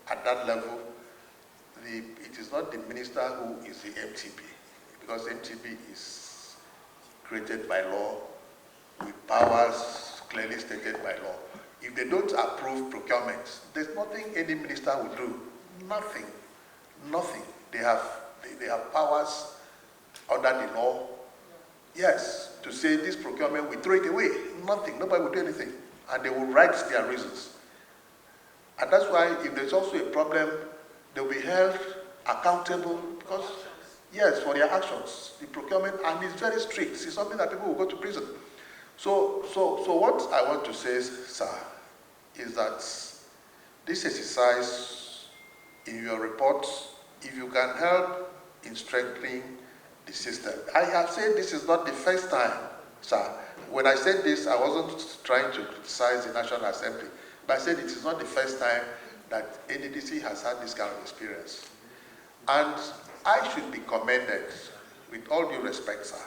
at that level, it is not the minister who is the MTB, because MTB is created by law with powers clearly stated by law. If they don't approve procurement, there's nothing any minister will do. Nothing. Nothing. They have powers under the law. Yes, to say this procurement, we throw it away. Nothing. Nobody will do anything. And they will write their reasons. And that's why if there's also a problem, they'll be held accountable because, yes, for their actions. The procurement, and it's very strict. It's something that people will go to prison. So what I want to say, sir, is that this exercise in your report, if you can help in strengthening the system. I have said this is not the first time, sir. When I said this, I wasn't trying to criticize the National Assembly, but I said it is not the first time that NDDC has had this kind of experience. And I should be commended, with all due respect, sir.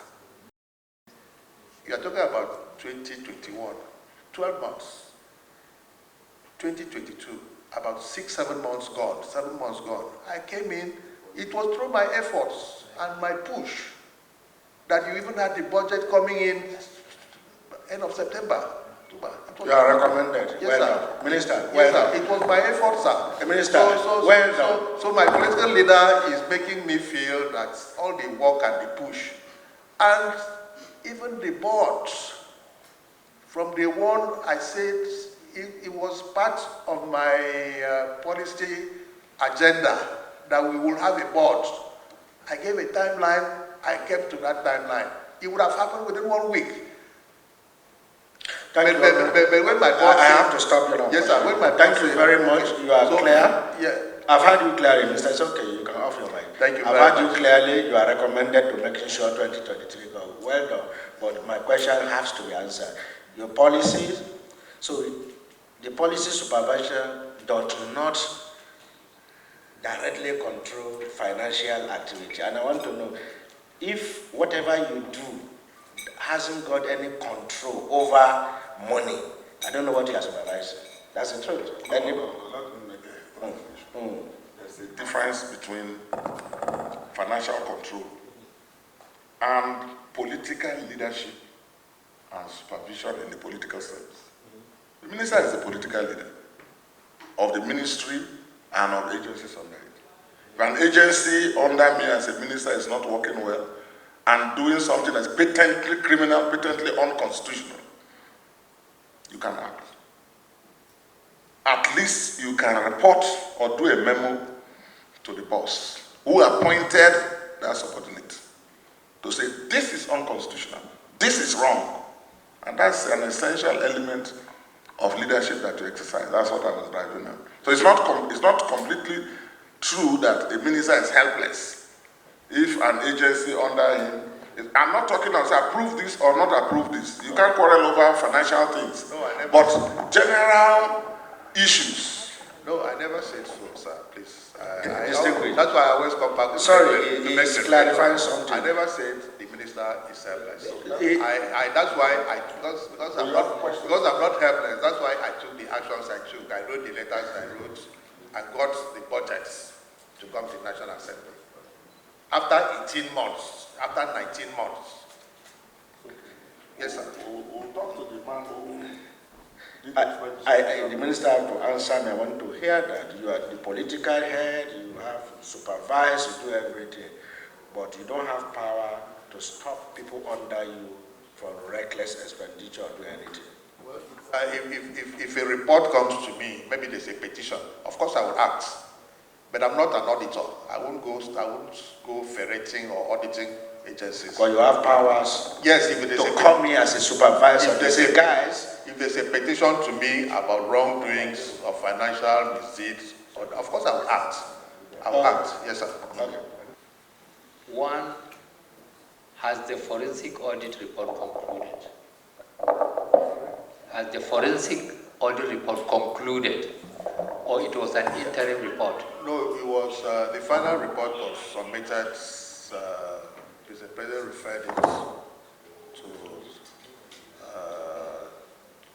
You are talking about 2021, 12 months. 2022, about 6, 7 months gone, 7 months gone. I came in, it was through my efforts. and my push that you even had the budget coming in end of September. You are recommended. Yes, sir. Minister, Yes, sir. It was my effort, sir. Minister, so my political leader is making me feel that all the work and the push, and even the board, from day one, I said it was part of my policy agenda that we will have a board. I gave a timeline, I kept to that timeline. It would have happened within 1 week. But when my board I have to stop you now. Yes, sir. When my Thank you very much. You are clear. Yeah. I've heard you clearly, Minister. It's okay. You can off your mic. Thank you I've very heard much. you clearly. You are recommended to making sure 2023 go. Well done. But my question has to be answered. Your policies, so the policy supervision does not directly control financial activity. And I want to know if whatever you do hasn't got any control over money. I don't know what you are supervising. That's the truth. Let me make a clarification. There's a difference between financial control and political leadership and supervision in the political sense. The minister is the political leader of the ministry and of the agencies under it. If an agency under me as a minister is not working well and doing something that's patently criminal, patently unconstitutional, you can act. At least you can report or do a memo to the boss who appointed that subordinate to say, this is unconstitutional, this is wrong. And that's an essential element of leadership that you exercise. That's what I was driving at. So it's not completely true that a minister is helpless if an agency under him I'm not talking about approve this or not approve this. You can't quarrel over financial things. No, I never. But general issues. No, I never said so, sir. Please. That's why I always come back. Sorry, he's clarifying something. I never said the minister is helpless. That's why because I'm not helpless. That's why I took the actions I took. I wrote the letters I wrote and got the budgets to come to the National Assembly. After 18 months, after 19 months. Yes, sir. We'll talk to the man who did the minister have to answer me. I want to hear that. You are the political head, you have supervise, you do everything, but you don't have power to stop people under you from reckless expenditure or do anything. Well, if a report comes to me, maybe there's a petition, of course I will act. But I'm not an auditor. I won't go ferreting or auditing agencies. But you have powers. Yes, if it is to come here as a supervisor. If there's a petition to me about wrongdoings or financial misdeeds, of course I will act. I will act. Yes, sir. Okay. One, has the forensic audit report concluded? Has the forensic audit report concluded? Or it was an interim report? No, it was, the final report was submitted, the president referred it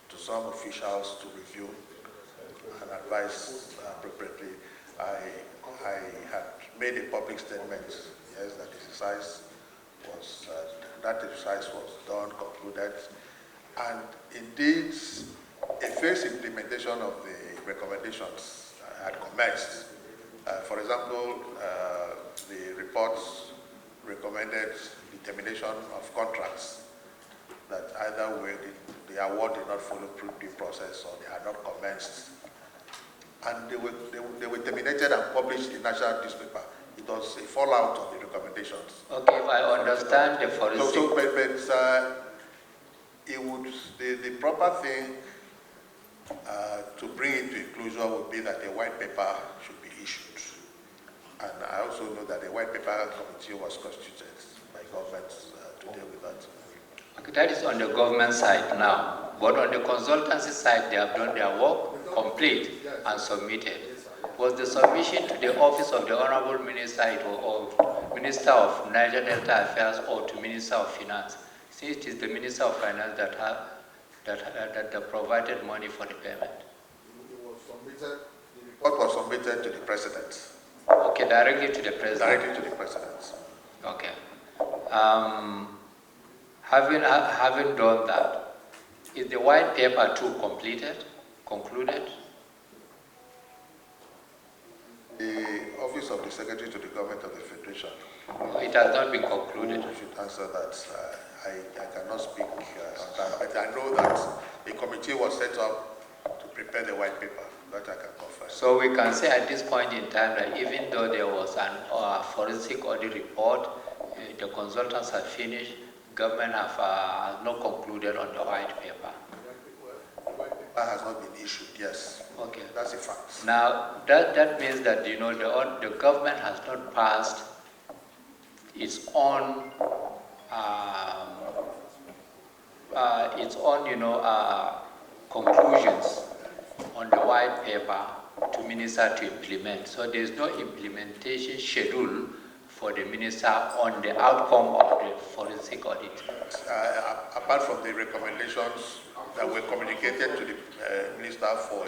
to some officials to review and advise appropriately. I had made a public statement, yes, that that exercise was done, concluded, and indeed, a phased implementation of the recommendations had commenced. For example, the reports recommended the termination of contracts that either way the award did not follow due process or they had not commenced. And they were terminated and published in national newspaper. It was a fallout of the recommendations. Okay, if I understand the forensic... The proper thing to bring it to inclusion would be that a white paper should be issued. And I also know that a white paper committee was constituted by government to deal with that. Okay, that is on the government side now. But on the consultancy side, they have done their work complete and submitted. Was the submission to the office of the Honorable Minister or Minister of Niger Delta Affairs or to Minister of Finance? Since it is the Minister of Finance that provided money for the payment. The report was submitted to the President. Okay, directly to the President. Directly to the President. Okay. Having done that, is the white paper too concluded? The Office of the Secretary to the Government of the Federation. It has not been concluded. You should answer that. I cannot speak on that, but I know that a committee was set up to prepare the white paper. That I can confirm. So we can say at this point in time that even though there was an forensic audit report, the consultants have finished, government have not concluded on the white paper. That has not been issued, yes. Okay. That's a fact. Now, that means that, you know, the government has not passed its own, conclusions on the white paper to minister to implement. So there is no implementation schedule for the minister on the outcome of the forensic audit. Apart from the recommendations that were communicated to the minister for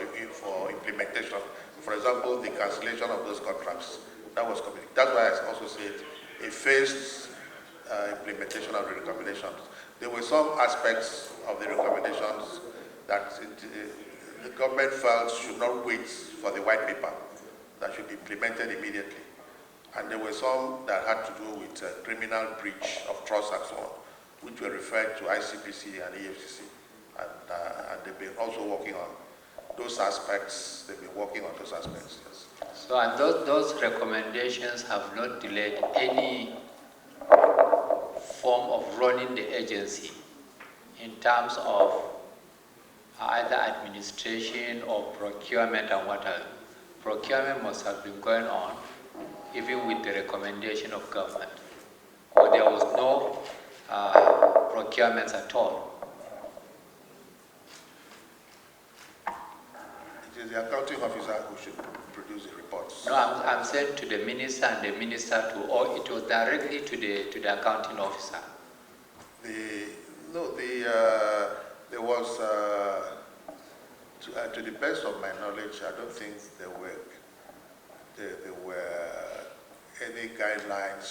implementation, for example, the cancellation of those contracts, that was communicated. That's why I also said a phased implementation of the recommendations. There were some aspects of the recommendations that the government felt should not wait for the white paper, that should be implemented immediately. And there were some that had to do with criminal breach of trust and so on, which were referred to ICPC and EFCC. And they've been also working on those aspects. They've been working on those aspects, yes. So, and those recommendations have not delayed any form of running the agency in terms of either administration or procurement and whatever. Procurement must have been going on even with the recommendation of government, or there was no procurements at all. It is the accounting officer who should produce the reports. No, I'm saying to the minister and the minister to, or it was directly to the accounting officer. There was, to the best of my knowledge, I don't think there were any guidelines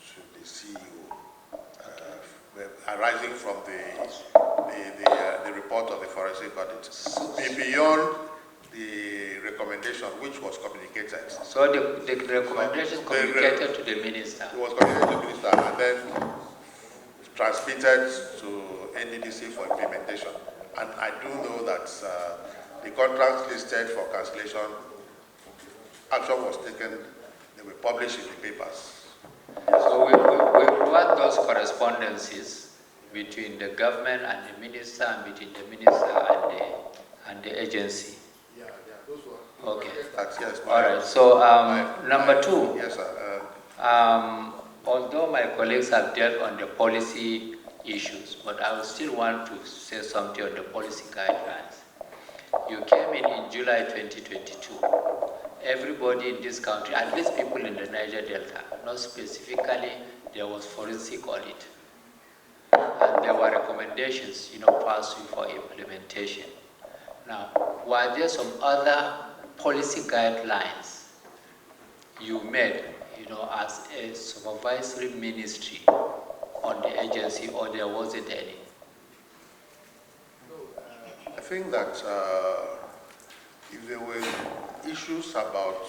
to the CEO arising from the report of the forensic audit. Beyond the recommendation which was communicated. So the recommendation communicated to the minister. It was communicated to the minister and then transmitted to NDDC for implementation. And I do know that the contracts listed for cancellation, action was taken, they were published in the papers. So we want those correspondences between the government and the minister, and between the minister and the agency. Yeah, those were. Okay. Yes, all right. So number two. Yes, sir. Although my colleagues have dealt on the policy issues, but I would still want to say something on the policy guidelines. You came in July 2022. Everybody in this country, at least people in the Niger Delta, not specifically, there was forensic audit. And there were recommendations, passed for implementation. Now, were there some other policy guidelines you made, as a supervisory ministry on the agency, or there wasn't any? I think that if there were issues about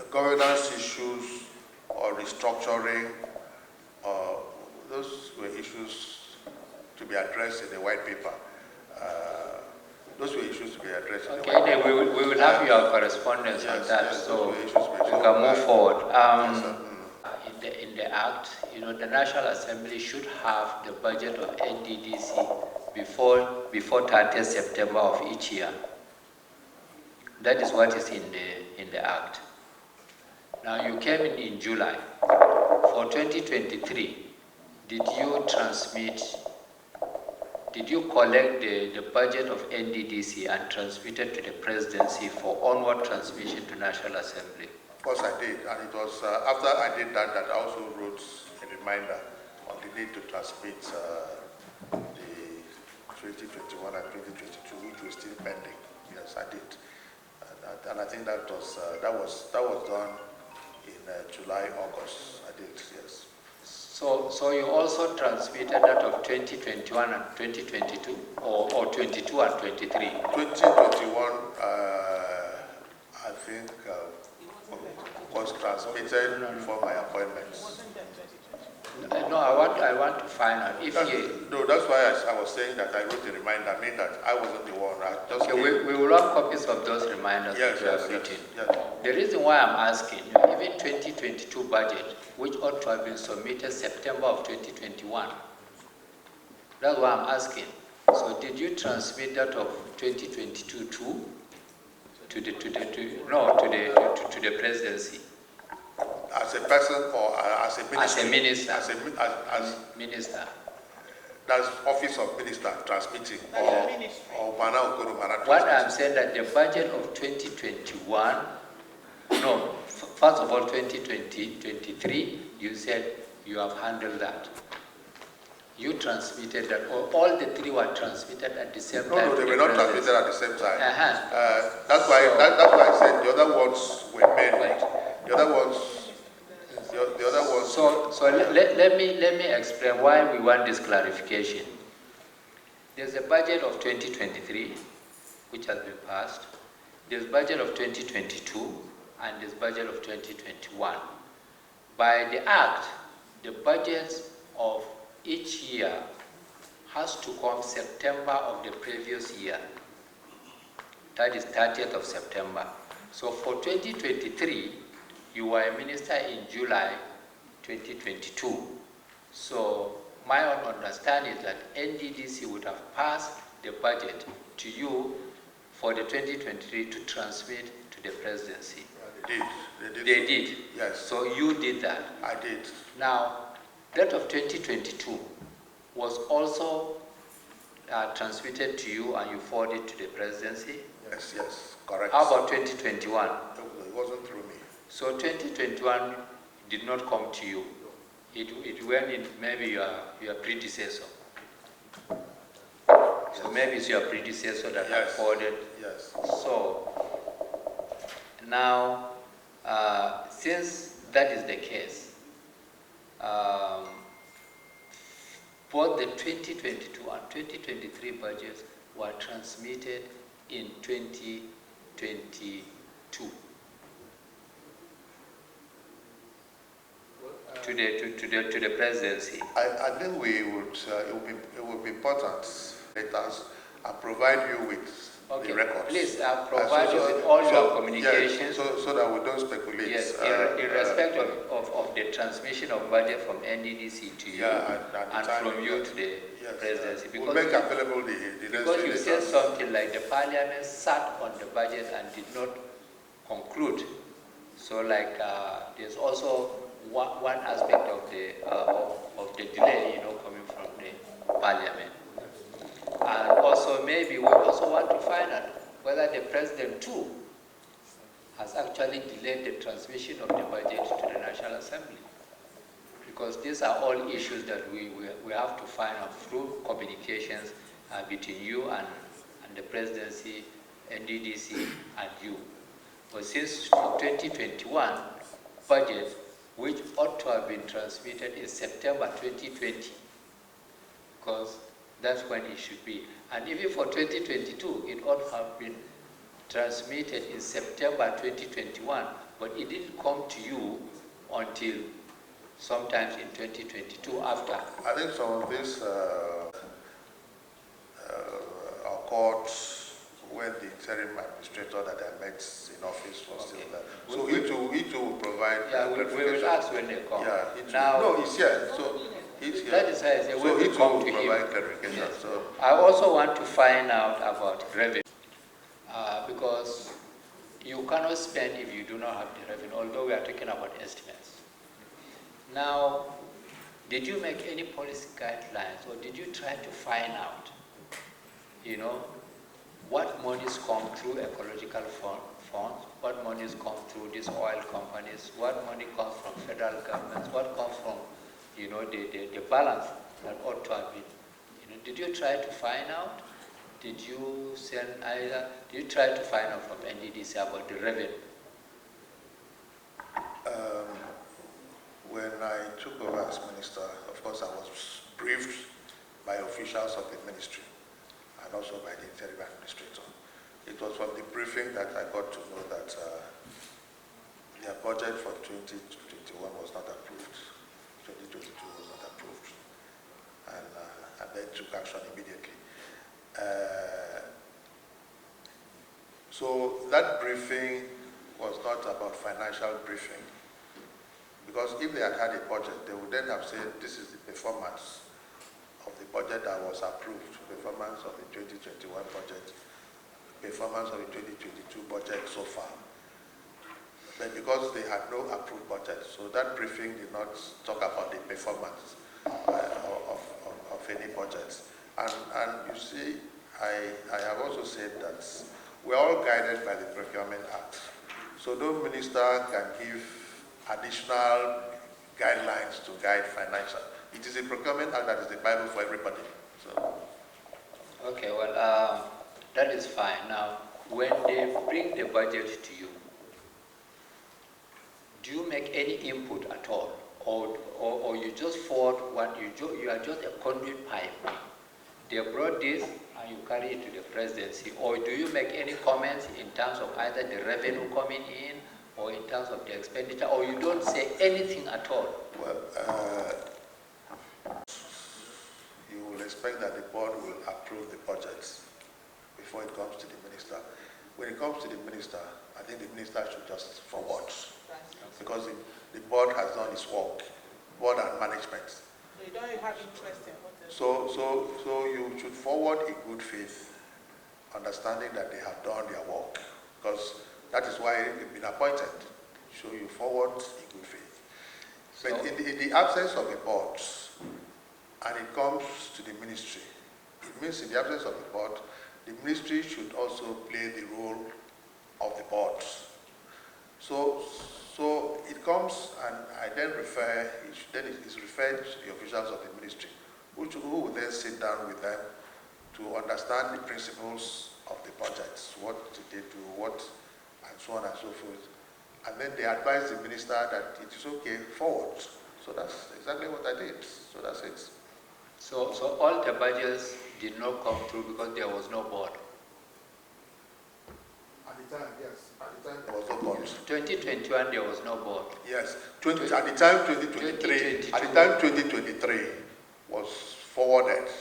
governance issues or restructuring, those were issues to be addressed in the white paper. Those were issues to be addressed in the white paper. Okay, we will have your correspondence on that, yes, so we can move forward. Yes, in the Act, the National Assembly should have the budget of NDDC before 30th September of each year. That is what is in the Act. Now, you came in July. For 2023, did you collect the budget of NDDC and transmit it to the presidency for onward transmission to National Assembly? Of course I did, and it was after I did that I also wrote a reminder on the need to transmit the 2021 and 2022, which was still pending. Yes, I did, and I think that was done in July, August. I did, yes. So you also transmitted that of 2021 and 2022, or 22 and 23? 2021, I think, was transmitted before my appointments. No, I want to find out if you... No, that's why I was saying that I wrote the reminder. I mean that I wasn't the one. I just okay, we will have copies of those reminders that you have written. Yes. The reason why I'm asking, even 2022 budget, which ought to have been submitted September of 2021, that's why I'm asking. So did you transmit that of 2022 too? To the presidency? As a person or as a minister? As a minister. As minister. That's Office of Minister transmitting or Umana Okon. What I'm saying that the budget of 2021, no, first of all 2023, you said you have handled that. You transmitted that, or all the three were transmitted at the same time? No, they were not transmitted at the same time. That's why I said the other ones were made. Right. The other ones. So let me explain why we want this clarification. There's a budget of 2023, which has been passed. There's budget of 2022, and there's budget of 2021. By the Act, the budgets of each year has to come September of the previous year. That is 30th of September. So for 2023, you were a minister in July 2022. So my own understanding is that NDDC would have passed the budget to you for the 2023 to transmit to the presidency. Yeah, they did. Yes. So you did that. I did. Now, that of 2022 was also transmitted to you and you forwarded to the presidency? Yes, correct. How about 2021? It wasn't through me. So 2021 did not come to you. It went in maybe your predecessor. So maybe it's your predecessor that had forwarded. Yes. So now, since that is the case, both the 2022 and 2023 budgets were transmitted in 2022 to the presidency. I think it would be important let us provide you with the records. Please provide us with all your communications. Yes, so that we don't speculate. Yes, in respect of the transmission of budget from NDDC to you and from you to the presidency. Because we'll make available because you said something like the parliament sat on the budget and did not conclude. So like there's also one aspect of the delay, coming from the parliament. And also maybe we also want to find out whether the president too has actually delayed the transmission of the budget to the National Assembly. Because these are all issues that we have to find out through communications between you and the presidency, NDDC, and you. But since for 2021 budget, which ought to have been transmitted in September 2020, because that's when it should be. And even for 2022, it ought to have been transmitted in September 2021, but it didn't come to you until sometimes in 2022 after. I think some of this occurred when the interim administrator that I met in office was still there. So he too will provide. Yeah, we will ask when they come. Yeah, now, he's here. So he's here. That is why I say so we he will come to provide him. clarification. Yes. So I also want to find out about revenue because you cannot spend if you do not have the revenue, although we are talking about estimates. Now, did you make any policy guidelines or did you try to find out, what monies come through ecological funds, what monies come through these oil companies, what money comes from federal governments, what comes from, the balance that ought to have been. Did you try to find out? Did you try to find out from NDDC about the revenue? when I took over as minister, of course, I was briefed by officials of the ministry and also by the interim administrator. It was from the briefing that I got to know that their budget for 2021 was not approved. 2022 was not approved. And they took action immediately. So that briefing was not about financial briefing, because if they had had a budget, they would then have said, this is the performance of the budget that was approved, performance of the 2021 budget, performance of the 2022 budget so far. But because they had no approved budget, so that briefing did not talk about the performance of any budgets. And you see, I have also said that we are all guided by the Procurement Act. So no minister can give additional guidelines to guide financial. It is a Procurement Act that is the Bible for everybody. So. Okay, well, that is fine. Now, when they bring the budget to you, do you make any input at all? Or you just forward what you are just a conduit pipe? They brought this and you carry it to the presidency, or do you make any comments in terms of either the revenue coming in or in terms of the expenditure, or you don't say anything at all? Well, you will expect that the board will approve the budgets before it comes to the minister. When it comes to the minister, I think the minister should just forward, because the board has done its work, board and management. So you don't have interest in what So you should forward in good faith, understanding that they have done their work, because that is why they've been appointed. So you forward in good faith. But in the absence of a board, and it comes to the ministry, it means in the absence of a board, the ministry should also play the role of the board. So it comes, and I then refer, then it is referred to the officials of the ministry, who will then sit down with them to understand the principles of the budgets, what did they do, what, and so on and so forth. And then they advise the minister that it is okay, forward. So that's exactly what I did. So that's it. So all the budgets did not come through because there was no board? At the time, yes. At the time, there was no board. 2021, there was no board. Yes. At the time, 2023, at the time 2023 was forwarded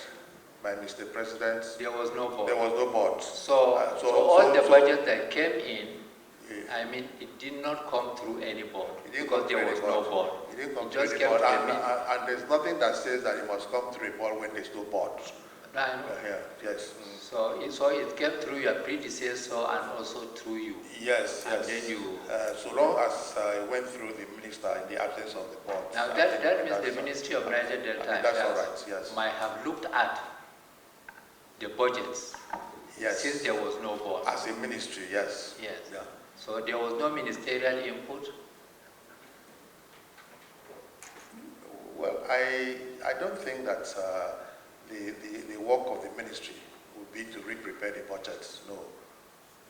by Mr. President. There was no board. There was no board. So all the budget that came in, I mean, it did not come through any board because there was no board. It didn't come through any board, and there's nothing that says that it must come through a board when there's no board. I know. Yes. So it came through your predecessor and also through you. Yes. And then you. So long as it went through the minister in the absence of the board. Now that means the Ministry of Niger Delta that's all right. Yes. might have looked at the budgets. Yes. Since there was no board. As a ministry, yes. Yes. Yeah. So there was no ministerial input. Well, I don't think that the work of the ministry would be to re-prepare the budgets. No,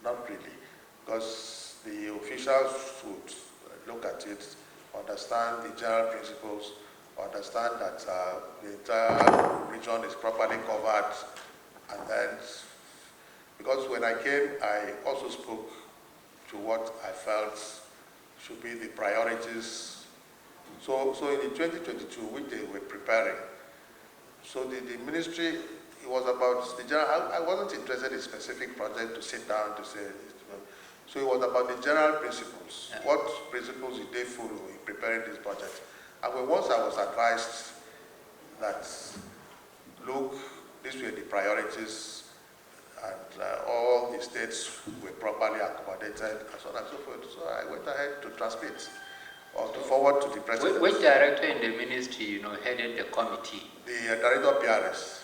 not really, because the officials would look at it, understand the general principles, understand that the entire region is properly covered, and then, because when I came, I also spoke to what I felt should be the priorities. So in the 2022, which they were preparing, so the ministry, it was about the general, I wasn't interested in specific project to sit down to say, so it was about the general principles. Yeah. What principles did they follow in preparing this budget? And once I was advised that, look, these were the priorities, and all the states were properly accommodated, and so on and so forth. So I went ahead to transmit, or to forward to the president. Which director in the ministry, headed the committee? The director of PRS.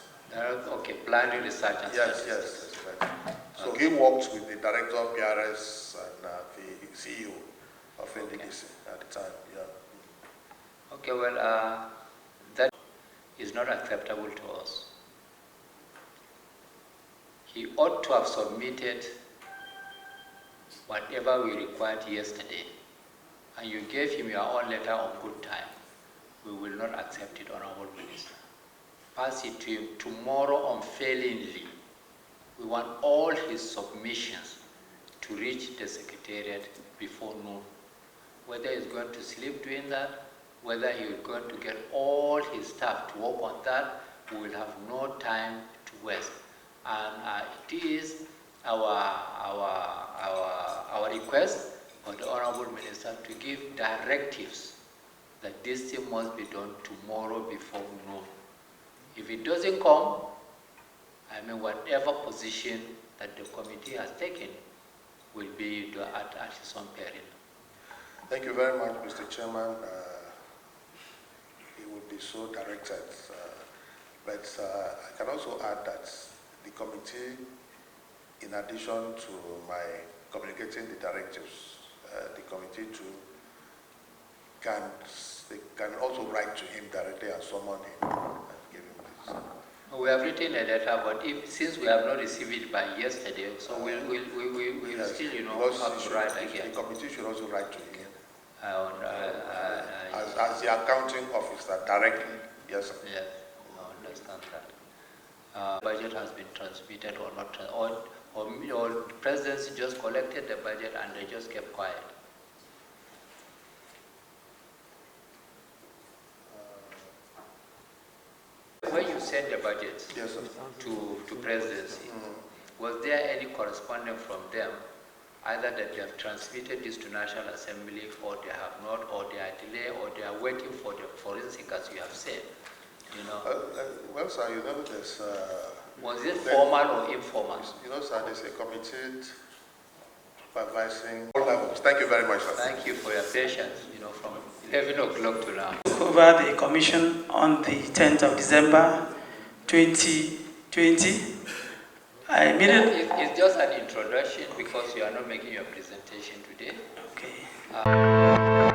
Okay, planning, research, and yes, right. So okay. He worked with the director of PRS and the CEO of NDDC at the time. Yeah. Okay, well, that is not acceptable to us. He ought to have submitted whatever we required yesterday, and you gave him your own letter on good time. we will not accept it, Honorable Minister. Pass it to him tomorrow unfailingly. We want all his submissions to reach the Secretariat before noon. Whether he's going to sleep doing that, whether he's going to get all his staff to work on that, we will have no time to waste. And it is our request for the Honorable Minister to give directives that this thing must be done tomorrow before noon. If it doesn't come, I mean, whatever position that the committee has taken will be at its own peril. Thank you very much, Mr. Chairman. It would be so directed. But I can also add that the committee, in addition to my communicating the directives, the committee too can also write to him directly and summon him and give him this. We have written a letter, but since we have not received it by yesterday, so we'll yes, still, have to write again. The committee should also write to him. As the accounting officer directly, yes, sir. Yes, I understand that. Budget has been transmitted or not, or the presidency just collected the budget and they just kept quiet. When you sent the budget yes, sir, to presidency, was there any correspondence from them, either that they have transmitted this to National Assembly, or they have not, or they are delayed, or they are waiting for the forensic, as you have said? Well, sir, there's... was it formal or informal? Sir, there's a committee supervising all levels. Thank you very much, sir. Thank you for your patience, from 11 o'clock to now. Over the commission on the 10th of December 2020. It's just an introduction because you are not making your presentation today. Okay.